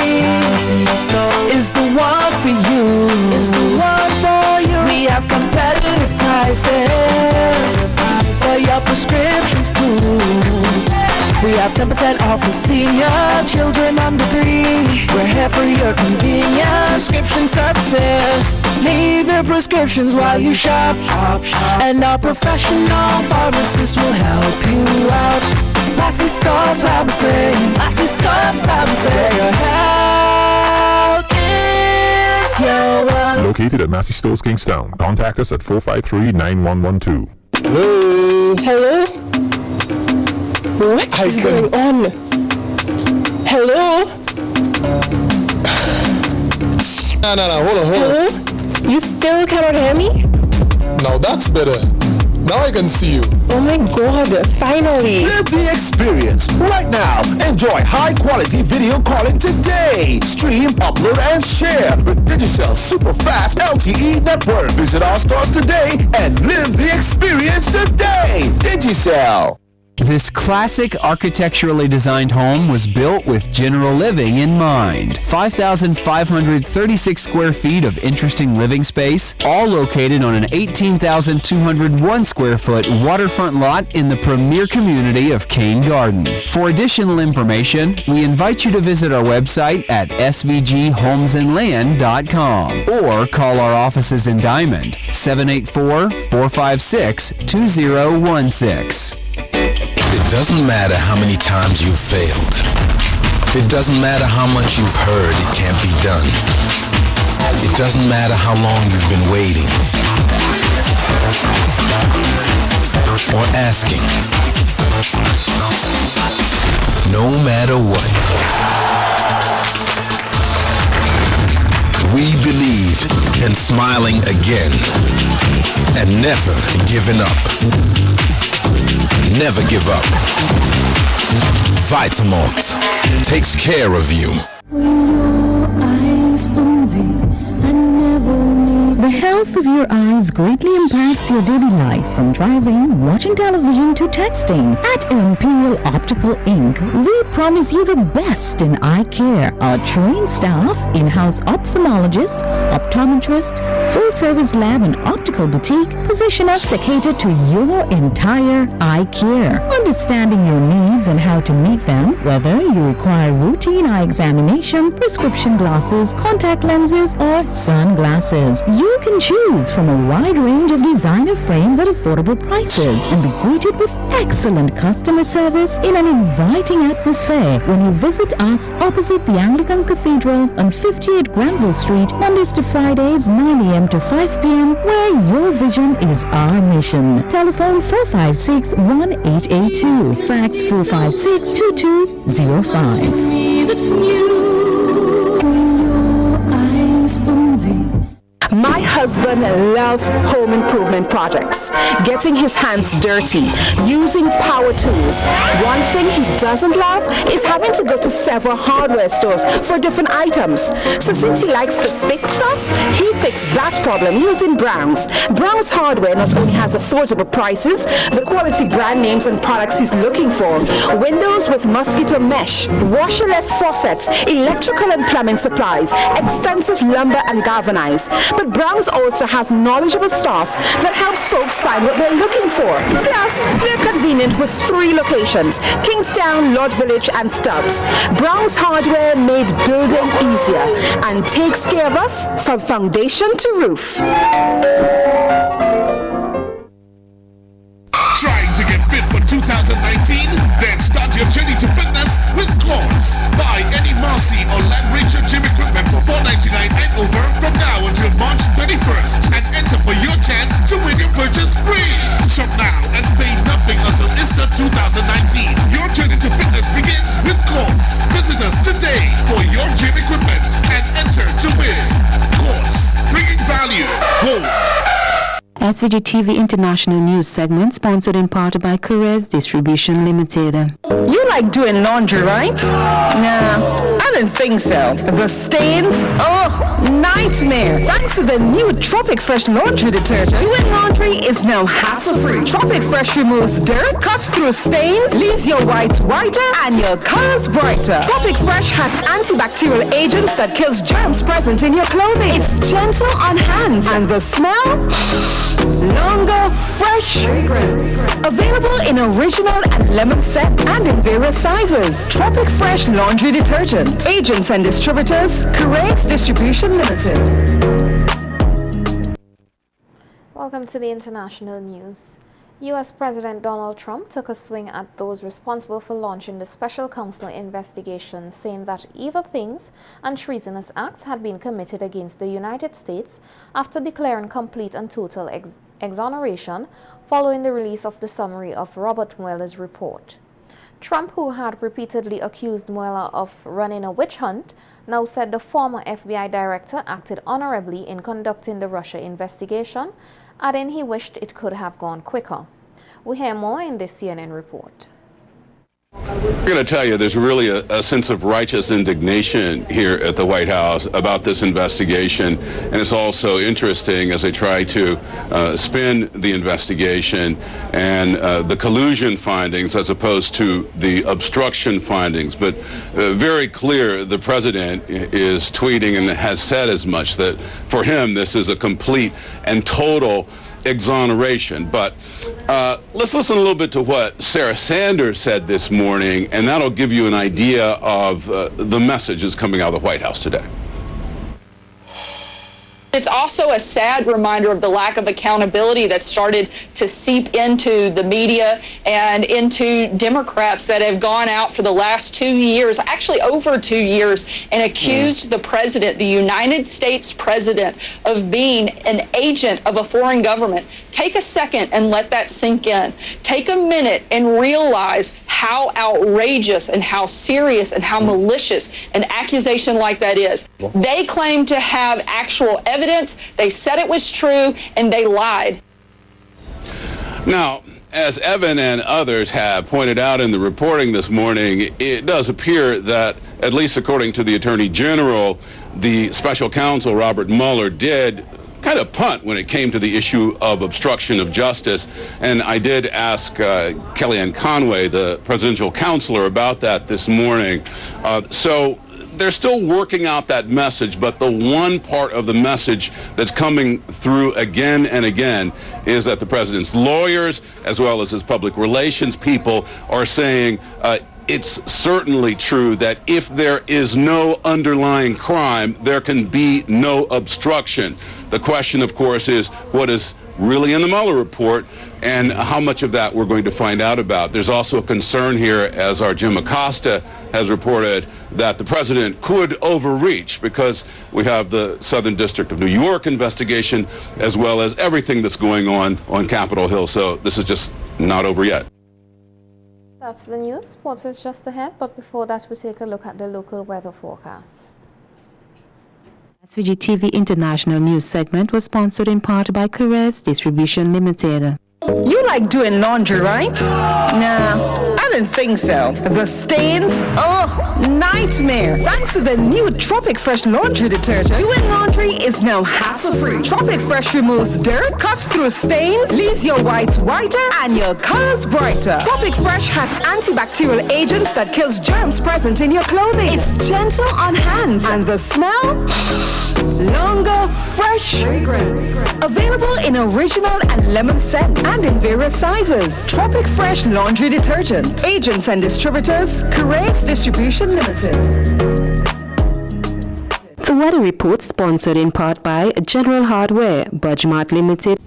is the one for you. Is the one for you. We have competitive prices for your prescriptions too. We have 10% off for seniors, children under 3. We're here for your convenience. Prescription services. Leave your prescriptions while you shop. And our professional pharmacists will help you out. Massey Stores Pharmacy. Massey Stores Pharmacy. Where your health is your wealth. Located at Massey Stores, Kingstown. Contact us at 453-9112. Hello? What is going on? Hello? No, hold on. Hello? You still cannot hear me? Now that's better. Now I can see you. Oh my god, finally. Live the experience right now. Enjoy high-quality video calling today. Stream, upload, and share with Digicel super fast LTE network. Visit our stores today and live the experience today. Digicel. This classic architecturally designed home was built with general living in mind. 5,536 square feet of interesting living space, all located on an 18,201 square foot waterfront lot in the premier community of Cane Garden. For additional information, we invite you to visit our website at svghomesandland.com or call our offices in Diamond, 784-456-2016. It doesn't matter how many times you've failed. It doesn't matter how much you've heard it can't be done. It doesn't matter how long you've been waiting or asking. No matter what, we believe in smiling again and never giving up. Never give up. Vitamalt takes care of you. The health of your eyes greatly impacts your daily life, from driving, watching television to texting. At Imperial Optical Inc., we promise you the best in eye care. Our trained staff, in-house ophthalmologist, optometrist, full-service lab and optical boutique position us to cater to your entire eye care. Understanding your needs and how to meet them, whether you require routine eye examination, prescription glasses, contact lenses, or sunglasses, you can Choose from a wide range of designer frames at affordable prices and be greeted with excellent customer service in an inviting atmosphere when you visit us opposite the Anglican Cathedral on 58 Granville Street, Mondays to Fridays, 9 a.m. to 5 p.m., where your vision is our mission. Telephone 456-1882. Fax 456-2205. My husband loves home improvement projects, getting his hands dirty, using power tools. One thing he doesn't love is having to go to several hardware stores for different items. So since he likes to fix stuff, he fixed that problem using Brown's. Brown's Hardware not only has affordable prices, the quality brand names and products he's looking for, windows with mosquito mesh, washerless faucets, electrical and plumbing supplies, extensive lumber and galvanized. But Brown's also has knowledgeable staff that helps folks find what they're looking for. Plus, they're convenient with 3 locations, Kingstown, Lord Village, and Stubbs. Brown's Hardware made building easier and takes care of us from foundation to roof. Trying to get fit for 2019? Then start your journey to fitness with Quartz. Buy any Marcy or Land Ranger gym equipment for $4.99 and over from now until March 31st and enter for your chance to win your purchase free. Shop now and pay nothing until Easter 2019. Your journey to fitness begins with Quartz. Visit us today for your gym equipment and enter to win. Quartz, bringing value home. SVG-TV International News segment sponsored in part by Couriers Distribution Limited. You like doing laundry, right? Nah, I didn't think so. The stains? Oh, nightmare. Thanks to the new Tropic Fresh laundry detergent, doing laundry is now hassle-free. Tropic Fresh removes dirt, cuts through stains, leaves your whites whiter, and your colors brighter. Tropic Fresh has antibacterial agents that kills germs present in your clothing. It's gentle on hands, and the smell? Longer, fresh fragrance. Available in original and lemon scents and in various sizes. Tropic Fresh laundry detergent. Agents and distributors, Couriers Distribution Limited. Welcome to the international news. U.S. President Donald Trump took a swing at those responsible for launching the special counsel investigation, saying that evil things and treasonous acts had been committed against the United States after declaring complete and total exoneration following the release of the summary of Robert Mueller's report. Trump, who had repeatedly accused Mueller of running a witch hunt, now said the former FBI director acted honorably in conducting the Russia investigation, adding he wished it could have gone quicker. We hear more in this CNN report. I'm going to tell you, there's really a sense of righteous indignation here at the White House about this investigation, and it's also interesting as they try to spin the investigation and the collusion findings as opposed to the obstruction findings. But very clear, the president is tweeting and has said as much that for him this is a complete and total exoneration. But let's listen a little bit to what Sarah Sanders said this morning, and that'll give you an idea of the messages coming out of the White House today. It's also a sad reminder of the lack of accountability that started to seep into the media and into Democrats that have gone out for the last 2 years, actually over 2 years, and accused the president, the United States president, of being an agent of a foreign government. Take a second and let that sink in. Take a minute and realize how outrageous and how serious and how malicious an accusation like that is. They claim to have actual evidence. They said it was true, and they lied. Now, as Evan and others have pointed out in the reporting this morning, it does appear that, at least according to the Attorney General, the special counsel Robert Mueller did kind of punt when it came to the issue of obstruction of justice. And I did ask Kellyanne Conway, the presidential counselor, about that this morning. So they're still working out that message, but the one part of the message that's coming through again and again is that the president's lawyers, as well as his public relations people, are saying it's certainly true that if there is no underlying crime, there can be no obstruction. The question, of course, is what is really in the Mueller report and how much of that we're going to find out about. There's also a concern here, as our Jim Acosta has reported, that the president could overreach because we have the Southern District of New York investigation as well as everything that's going on Capitol Hill. So this is just not over yet. That's the news. Sports is just ahead, but before that, we take a look at the local weather forecast. SVG-TV International News segment was sponsored in part by Caress Distribution Limited. You like doing laundry, right? Nah, I didn't think so. The stains? Oh, nightmare. Thanks to the new Tropic Fresh laundry detergent, doing laundry is now hassle-free. Tropic Fresh removes dirt, cuts through stains, leaves your whites whiter, and your colors brighter. Tropic Fresh has antibacterial agents that kills germs present in your clothing. It's gentle on hands, and the smell? Longer, fresh fragrance. Available in original and lemon scents, and in various sizes. Tropic Fresh laundry detergent. Agents and distributors, Caress Distribution Limited. The weather report sponsored in part by General Hardware, Budgemart Limited.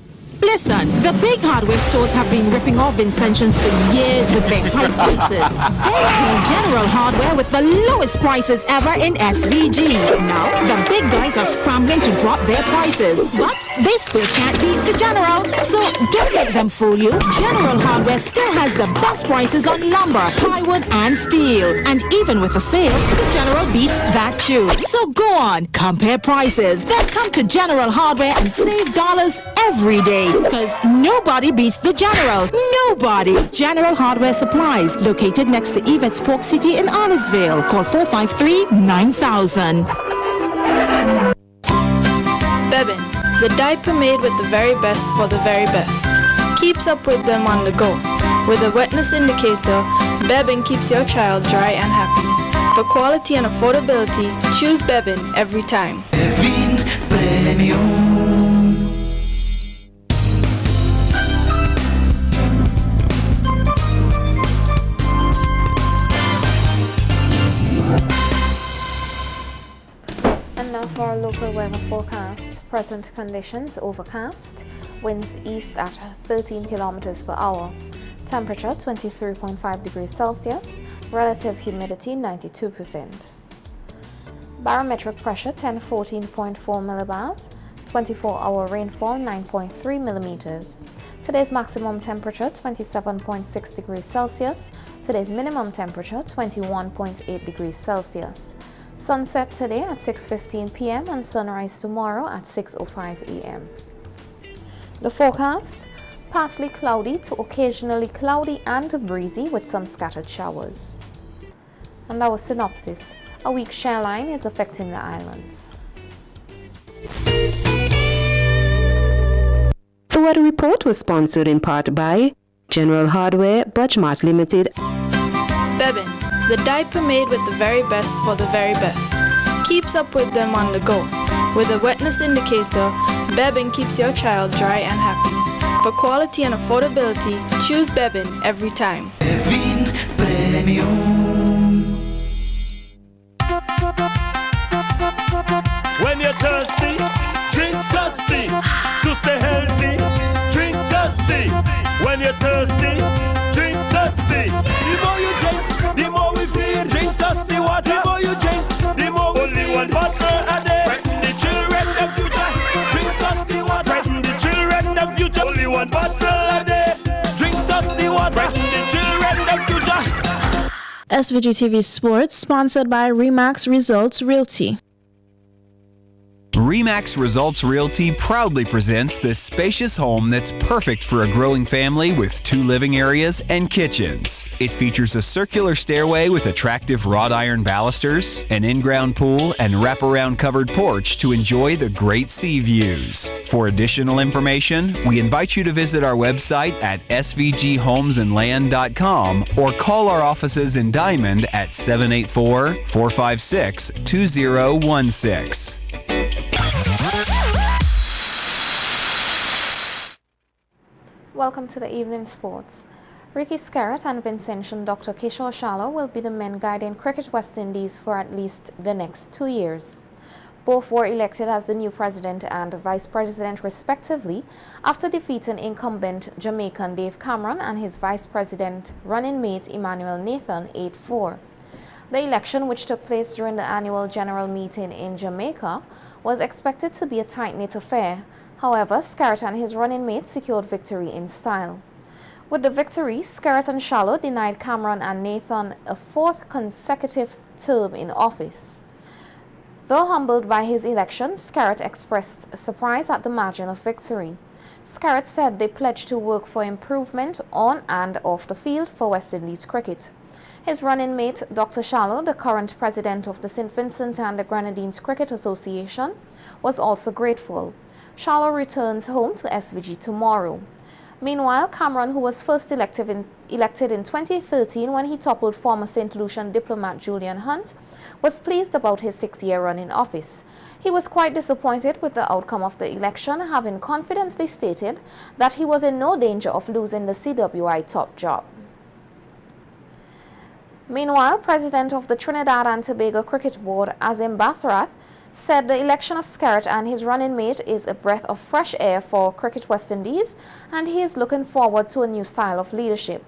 Listen, the big hardware stores have been ripping off Vincentians for years with their high prices. They came General Hardware with the lowest prices ever in SVG. Now, the big guys are scrambling to drop their prices, but they still can't beat the General. So don't let them fool you. General Hardware still has the best prices on lumber, plywood, and steel. And even with a sale, the General beats that too. So go on, compare prices. Then come to General Hardware and save dollars every day. Because nobody beats the General. Nobody. General Hardware Supplies, located next to Yvette's Pork City in Arnesville. Call 453-9000. Bebin, the diaper made with the very best for the very best. Keeps up with them on the go. With a wetness indicator, Bebin keeps your child dry and happy. For quality and affordability, choose Bebin every time. Bebin Premium. For our local weather forecast, present conditions overcast, winds east at 13 kilometers per hour, temperature 23.5 degrees Celsius, relative humidity 92%. Barometric pressure 1014.4 millibars, 24-hour rainfall 9.3 millimeters. Today's maximum temperature 27.6 degrees Celsius, today's minimum temperature 21.8 degrees Celsius. Sunset today at 6:15 p.m. and sunrise tomorrow at 6:05 a.m. The forecast, partly cloudy to occasionally cloudy and breezy with some scattered showers. And our synopsis, a weak shear line is affecting the islands. The weather report was sponsored in part by General Hardware, Budgemart Limited. Bebin, the diaper made with the very best for the very best. Keeps up with them on the go. With a wetness indicator, Bebin keeps your child dry and happy. For quality and affordability, choose Bebin every time. Bebin Premium. When you're thirsty, drink Dusty. To stay healthy, drink Dusty. When you're thirsty, drink Dusty. The more you drink, the more we feel. Drink Dusty water. The more you drink, the more we feel. Only one bottle a day. Threaten the children, the future. Drink Dusty water. Threaten the children, the future. Only one bottle a day. Drink Dusty water. Threaten the children, the future. SVG-TV Sports, sponsored by Remax Results Realty. Remax Results Realty proudly presents this spacious home that's perfect for a growing family with 2 living areas and kitchens. It features a circular stairway with attractive wrought iron balusters, an in-ground pool, and wraparound covered porch to enjoy the great sea views. For additional information, we invite you to visit our website at svghomesandland.com or call our offices in Diamond at 784-456-2016. Welcome to the evening sports. Ricky Skerritt and Vincentian Dr. Kishore Sharla will be the men guiding Cricket West Indies for at least the next 2 years. Both were elected as the new president and vice president respectively after defeating incumbent Jamaican Dave Cameron and his vice president running mate Emmanuel Nathan 8-4. The election, which took place during the annual general meeting in Jamaica, was expected to be a tight-knit affair. However, Skerritt and his running mate secured victory in style. With the victory, Skerritt and Shallow denied Cameron and Nathan a fourth consecutive term in office. Though humbled by his election, Skerritt expressed surprise at the margin of victory. Skerritt said they pledged to work for improvement on and off the field for West Indies cricket. His running mate, Dr. Shallow, the current president of the St. Vincent and the Grenadines Cricket Association, was also grateful. Shallow returns home to SVG tomorrow. Meanwhile, Cameron, who was first elected in 2013 when he toppled former St. Lucian diplomat Julian Hunt, was pleased about his 6-year run in office. He was quite disappointed with the outcome of the election, having confidently stated that he was in no danger of losing the CWI top job. Meanwhile, President of the Trinidad and Tobago Cricket Board, Azim Basrath, said the election of Skerritt and his running mate is a breath of fresh air for Cricket West Indies, and he is looking forward to a new style of leadership.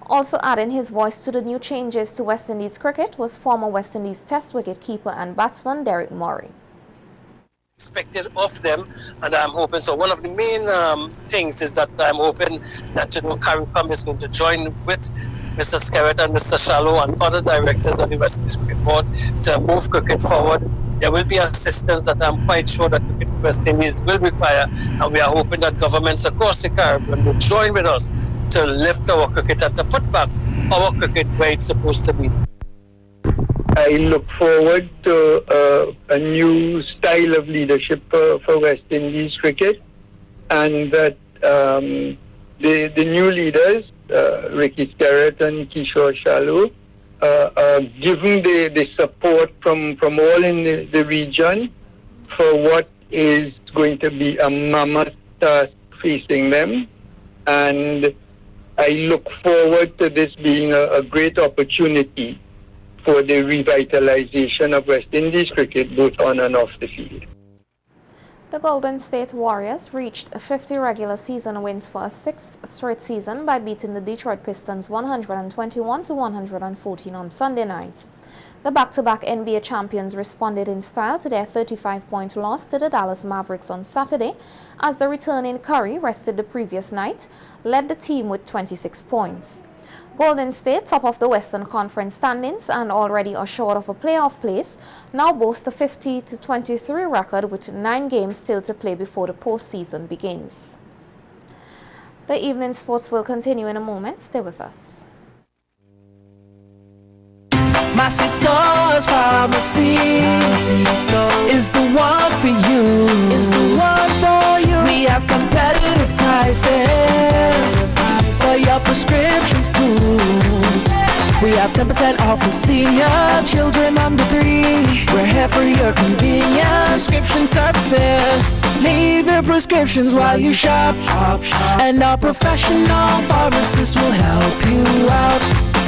Also adding his voice to the new changes to West Indies cricket was former West Indies Test wicket-keeper and batsman Derek Murray. Expected of them, and I'm hoping so. One of the main things is that I'm hoping that CARICOM is going to join with Mr. Skerritt and Mr. Shallow and other directors of the West Indies Cricket Board to move cricket forward. There will be assistance that I'm quite sure that Cricket West Indies will require, and we are hoping that governments across the Caribbean will join with us to lift our cricket and to put back our cricket where it's supposed to be. I look forward to a new style of leadership for West Indies cricket, and that the new leaders, Ricky Skerritt and Kishore Shallow, giving the support from all in the region for what is going to be a mammoth task facing them. And I look forward to this being a great opportunity for the revitalization of West Indies cricket, both on and off the field. The Golden State Warriors reached 50 regular season wins for a 6th straight season by beating the Detroit Pistons 121-114 on Sunday night. The back-to-back NBA champions responded in style to their 35-point loss to the Dallas Mavericks on Saturday, as the returning Curry, rested the previous night, led the team with 26 points. Golden State, top of the Western Conference standings and already assured of a playoff place, now boast a 50-23 record with 9 games still to play before the postseason begins. The evening sports will continue in a moment. Stay with us. My sister's pharmacy is the one for you. Is the one for you. We have competitive prices for your prescriptions too. We have 10% off for seniors, children under 3. We're here for your convenience. Prescription services. Leave your prescriptions while you shop. And our professional pharmacists will help you out.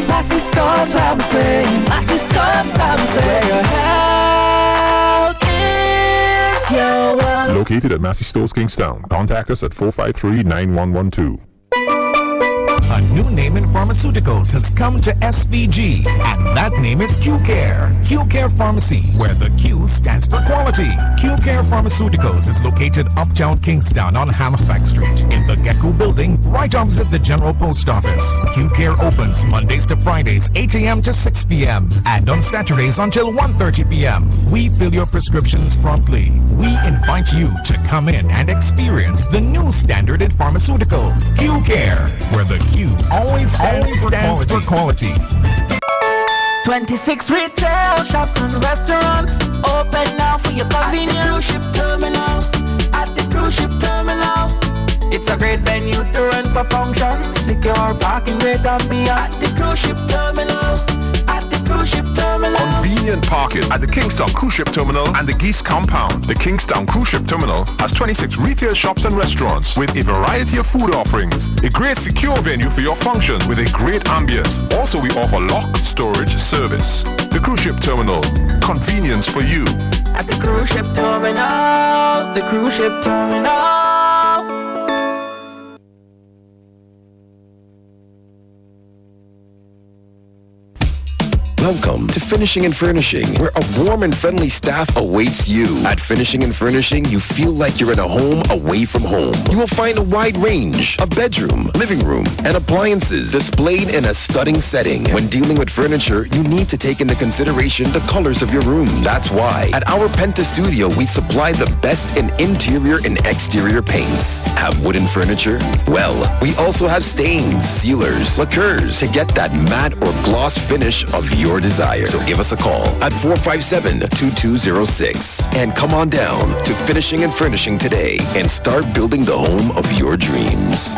Massey Stores Pharmacy. Massey Stores Pharmacy. Where your health is your wealth. Located at Massey Stores, Kingstown. Contact us at 453-9112. A new name in pharmaceuticals has come to SVG, and that name is Q-Care. Q-Care Pharmacy, where the Q stands for quality. Q-Care Pharmaceuticals is located uptown Kingstown on Halifax Street in the Gecko Building, right opposite the General Post Office. Q-Care opens Mondays to Fridays, 8 a.m. to 6 p.m. and on Saturdays until 1:30 p.m. We fill your prescriptions promptly. We invite you to come in and experience the new standard in pharmaceuticals. Q-Care, where the Q always stands for quality. 26 retail shops and restaurants open now for your convenience. At the cruise ship terminal. At the cruise ship terminal. It's a great venue to run for functions. Secure parking, great ambiance. At the cruise ship terminal. At the cruise ship terminal. Convenient parking at the Kingstown Cruise Ship Terminal and the Geese Compound. The Kingstown Cruise Ship Terminal has 26 retail shops and restaurants with a variety of food offerings. A great secure venue for your function with a great ambience. Also, we offer lock storage service. The Cruise Ship Terminal. Convenience for you. at the cruise ship terminal. The cruise ship terminal. Welcome to Finishing and Furnishing, where a warm and friendly staff awaits you. At Finishing and Furnishing, you feel like you're in a home away from home. You will find a wide range of bedroom, living room, and appliances displayed in a stunning setting. When dealing with furniture, you need to take into consideration the colors of your room. That's why at our Penta Studio, we supply the best in interior and exterior paints. Have wooden furniture? Well, we also have stains, sealers, lacquers to get that matte or gloss finish of your desire. So give us a call at 457-2206 and come on down to Finishing and Furnishing today and start building the home of your dreams.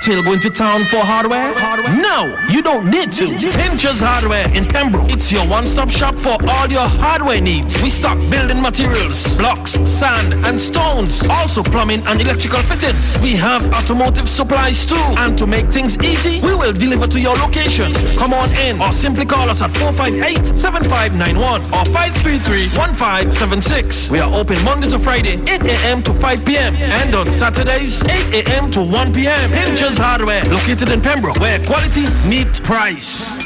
Still going to town for hardware? No, you don't need to. Pinchers Hardware in Pembroke. It's your one-stop shop for all your hardware needs. We stock building materials, blocks, sand, and stones. Also plumbing and electrical fittings. We have automotive supplies too. And to make things easy, we will deliver to your location. Come on in or simply call us at 458-7591 or 533-1576. We are open Monday to Friday, 8 a.m. to 5 p.m. and on Saturdays, 8 a.m. to 1 p.m. Pinchers Hardware, located in Pembroke, where quality meets price.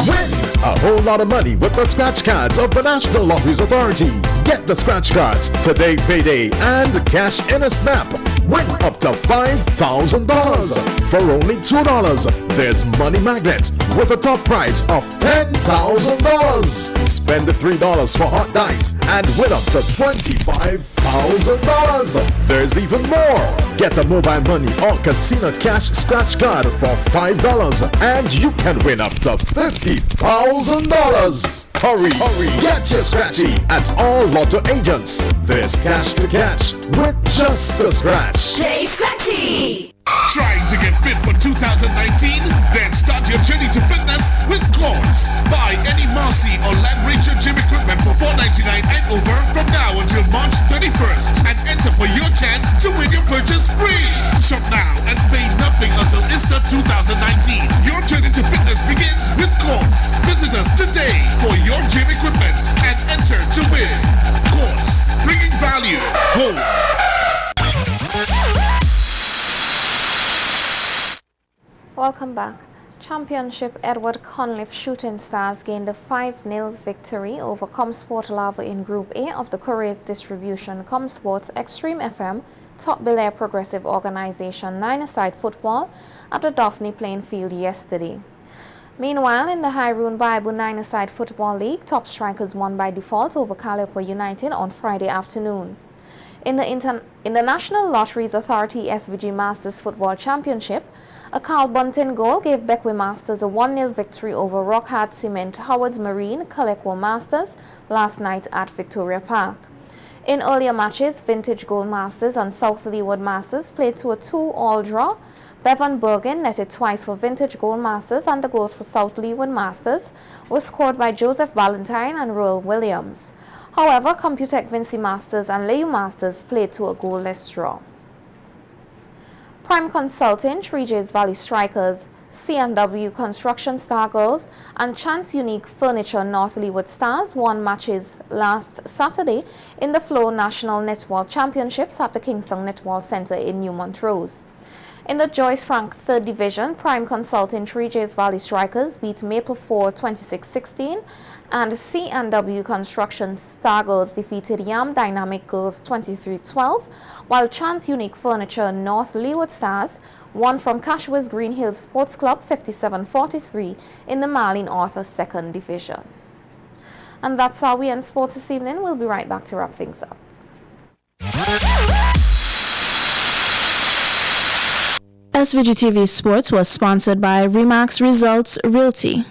Win a whole lot of money with the scratch cards of the National Lotteries Authority. Get the scratch cards, Today Payday, and cash in a snap. Win up to $5,000 for only $2. There's money magnets with a top prize of $10,000. Spend the $3 for hot dice and win up to $25,000. There's even more. Get a mobile money or casino cash scratch card for $5 and you can win up to $50,000. Hurry, get your scratchy at all Lotto agents. There's cash to catch with just a scratch. Play Scratchy! Trying to get fit for 2019? Then start your journey to fitness with Quartz. Buy any Marcy or Land Ranger gym equipment for $4.99 and over from now until March 31st and enter for your chance to win your purchase free. Shop now and pay nothing until Easter 2019. Your journey to fitness begins with Quartz. Visit us today for your gym equipment and enter to win. Quartz, bringing value home. Welcome back. Championship Edward Conliffe Shooting Stars gained a 5-0 victory over Comsport Lava in Group A of the Courier's Distribution Comsport Extreme FM Top Belair Progressive Organization 9-a-side football at the Daphne playing field yesterday. Meanwhile, in the Hyrule Bible 9-a-side football league, Top Strikers won by default over Calipo United on Friday afternoon. In the National Lotteries Authority SVG Masters Football Championship, a Carl Bunting goal gave Beckwith Masters a 1-0 victory over Rockhard Cement Howard's Marine Caleco Masters last night at Victoria Park. In earlier matches, Vintage Gold Masters and South Leeward Masters played to a 2-all draw. Bevan Bergen netted twice for Vintage Gold Masters, and the goals for South Leeward Masters were scored by Joseph Ballantyne and Royal Williams. However, Computec Vinci Masters and Leyu Masters played to a goalless draw. Prime Consulting, 3J's Valley Strikers, C&W Construction Star Girls, and Chance Unique Furniture North Leeward Stars won matches last Saturday in the Flow National Netball Championships at the Kingston Netball Center in New Montrose. In the Joyce Frank 3rd Division, Prime Consulting 3J's Valley Strikers beat Maple 4 26-16, and C&W Construction Star Girls defeated Yam Dynamic Girls 23-12, while Chance Unique Furniture North Leeward Stars won from Cashwa's Green Hills Sports Club 57-43 in the Marlene Arthur 2nd Division. And that's how we end sports this evening. We'll be right back to wrap things up. SVG-TV Sports was sponsored by Remax Results Realty.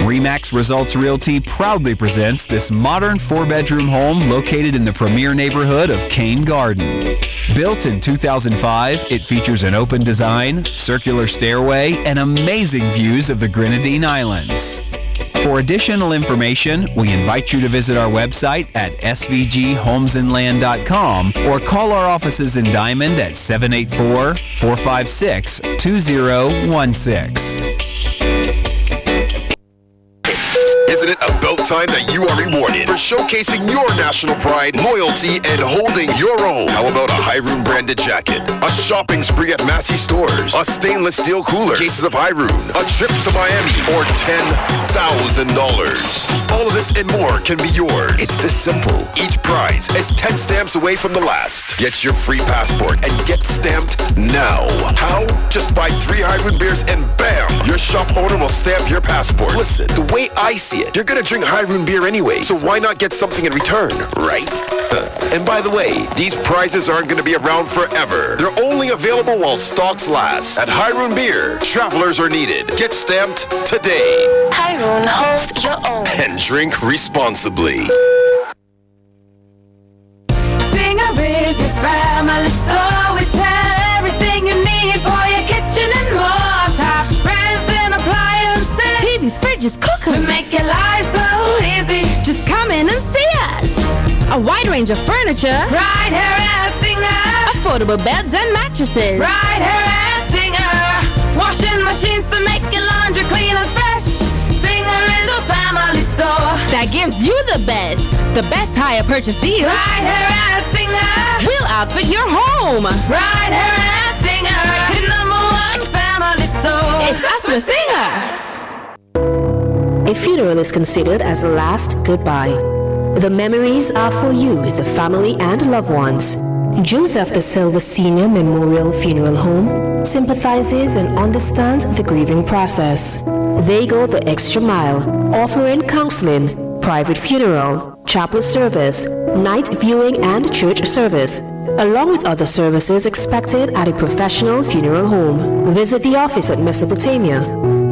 Remax Results Realty proudly presents this modern 4-bedroom home located in the premier neighborhood of Cane Garden. Built in 2005, it features an open design, circular stairway, and amazing views of the Grenadine Islands. For additional information, we invite you to visit our website at svghomesandland.com or call our offices in Diamond at 784-456-2016. Isn't it about time that you are rewarded for showcasing your national pride, loyalty, and holding your own? How about a Hyroon branded jacket, a shopping spree at Massey stores, a stainless steel cooler, cases of Hyroon, a trip to Miami, or $10,000? All of this and more can be yours. It's this simple. Each prize is 10 stamps away from the last. Get your free passport and get stamped now. How? Just buy 3 Hyroon beers and bam! Your shop owner will stamp your passport. Listen, the way I see it, you're gonna drink Hyroon beer anyway, so why not get something in return, right? And by the way, these prizes aren't gonna be around forever. They're only available while stocks last. At Hyroon Beer, travelers are needed. Get stamped today. Hyroon, hold your own. And drink responsibly. Singer is your family store. We sell everything you need for your kitchen and more. Top brands and appliances. TVs, fridges, cookers. We make your life so easy. Just come in and see us. A wide range of furniture. Right here at Singer. Affordable beds and mattresses. Right here at Singer. Washing machines to make your laundry clean and fresh. Singer is a family store that gives you the best hire purchase deals. Right here at Singer. We'll outfit your home. Right here at Singer. The #1 family store. It's us with Singer. A funeral is considered as a last goodbye. The memories are for you, the family and loved ones. Joseph the Silva Senior Memorial Funeral Home sympathizes and understands the grieving process. They go the extra mile, offering counseling, private funeral, chapel service, night viewing and church service, along with other services expected at a professional funeral home. Visit the office at Mesopotamia.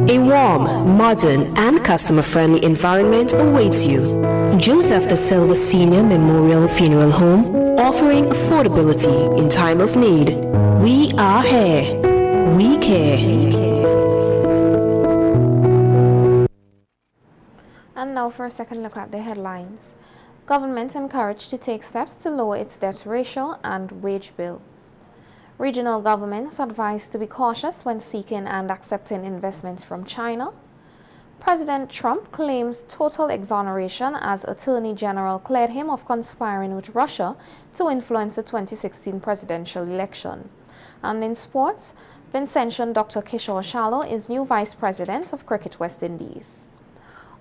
A warm, modern, and customer-friendly environment awaits you. Joseph the Silva Senior Memorial Funeral Home, offering affordability in time of need. We are here. We care. And now for a second look at the headlines. Government encouraged to take steps to lower its debt ratio and wage bill. Regional governments advised to be cautious when seeking and accepting investments from China. President Trump claims total exoneration as Attorney General cleared him of conspiring with Russia to influence the 2016 presidential election. And in sports, Vincentian Dr. Kishore Shallow is new Vice President of Cricket West Indies.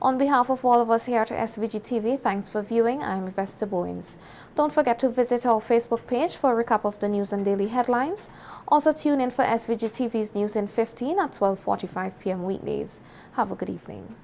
On behalf of all of us here at SVG-TV, thanks for viewing. I'm Yvette Bowens. Don't forget to visit our Facebook page for a recap of the news and daily headlines. Also tune in for SVG-TV's News in 15 at 12:45 p.m. weekdays. Have a good evening.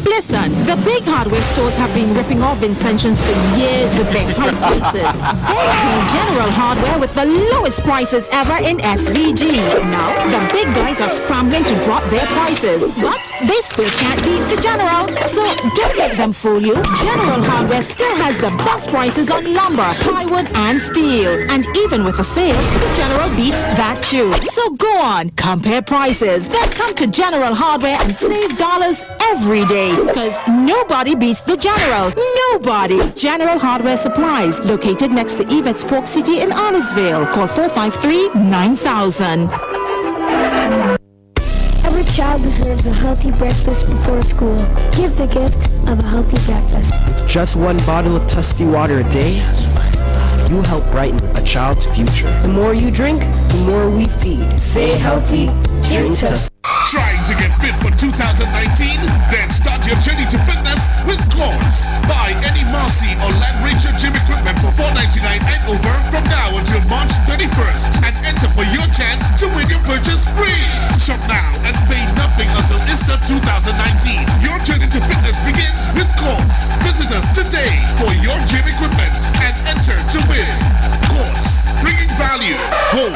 Listen, the big hardware stores have been ripping off Vincentians for years with their high prices. They call General Hardware with the lowest prices ever in SVG. Now, the big guys are scrambling to drop their prices, but they still can't beat the General. So don't let them fool you. General Hardware still has the best prices on lumber, plywood, and steel. And even with a sale, the General beats that too. So go on, compare prices. Then come to General Hardware and save dollars every day. Because nobody beats the General. Nobody. General Hardware Supplies, located next to Yvette's Pork City in Arnisville. Call 453-9000. Every child deserves a healthy breakfast before school. Give the gift of a healthy breakfast. Just one bottle of Tusty water a day, you help brighten a child's future. The more you drink, the more we feed. Stay healthy, drink Tusty. Trying to get fit for 2019? Then start your journey to fitness with Quartz. Buy any Marcy or Land Ranger gym equipment for $499 and over from now until March 31st and enter for your chance to win your purchase free. Shop now and pay nothing until Easter 2019. Your journey to fitness begins with Quartz. Visit us today for your gym equipment and enter to win. Quartz, bringing value home.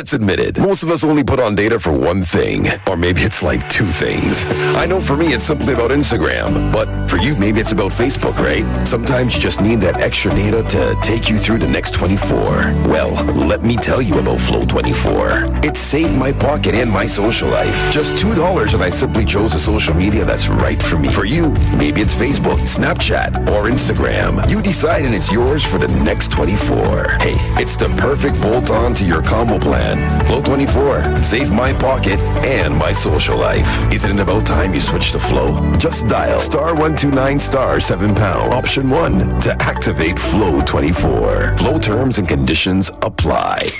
Let's admit it, most of us only put on data for one thing. Or maybe it's like two things. I know for me it's simply about Instagram, but for you maybe it's about Facebook, right? Sometimes you just need that extra data to take you through the next 24. Well, let me tell you about Flow 24. It saved my pocket and my social life. Just $2 and I simply chose a social media that's right for me. For you, maybe it's Facebook, Snapchat, or Instagram. You decide and it's yours for the next 24. Hey, it's the perfect bolt-on to your combo plan. Flow 24. Save my pocket and my social life. Isn't it about time you switch to Flow? Just dial *129 *7# option 1 to activate Flow 24. Flow terms and conditions apply.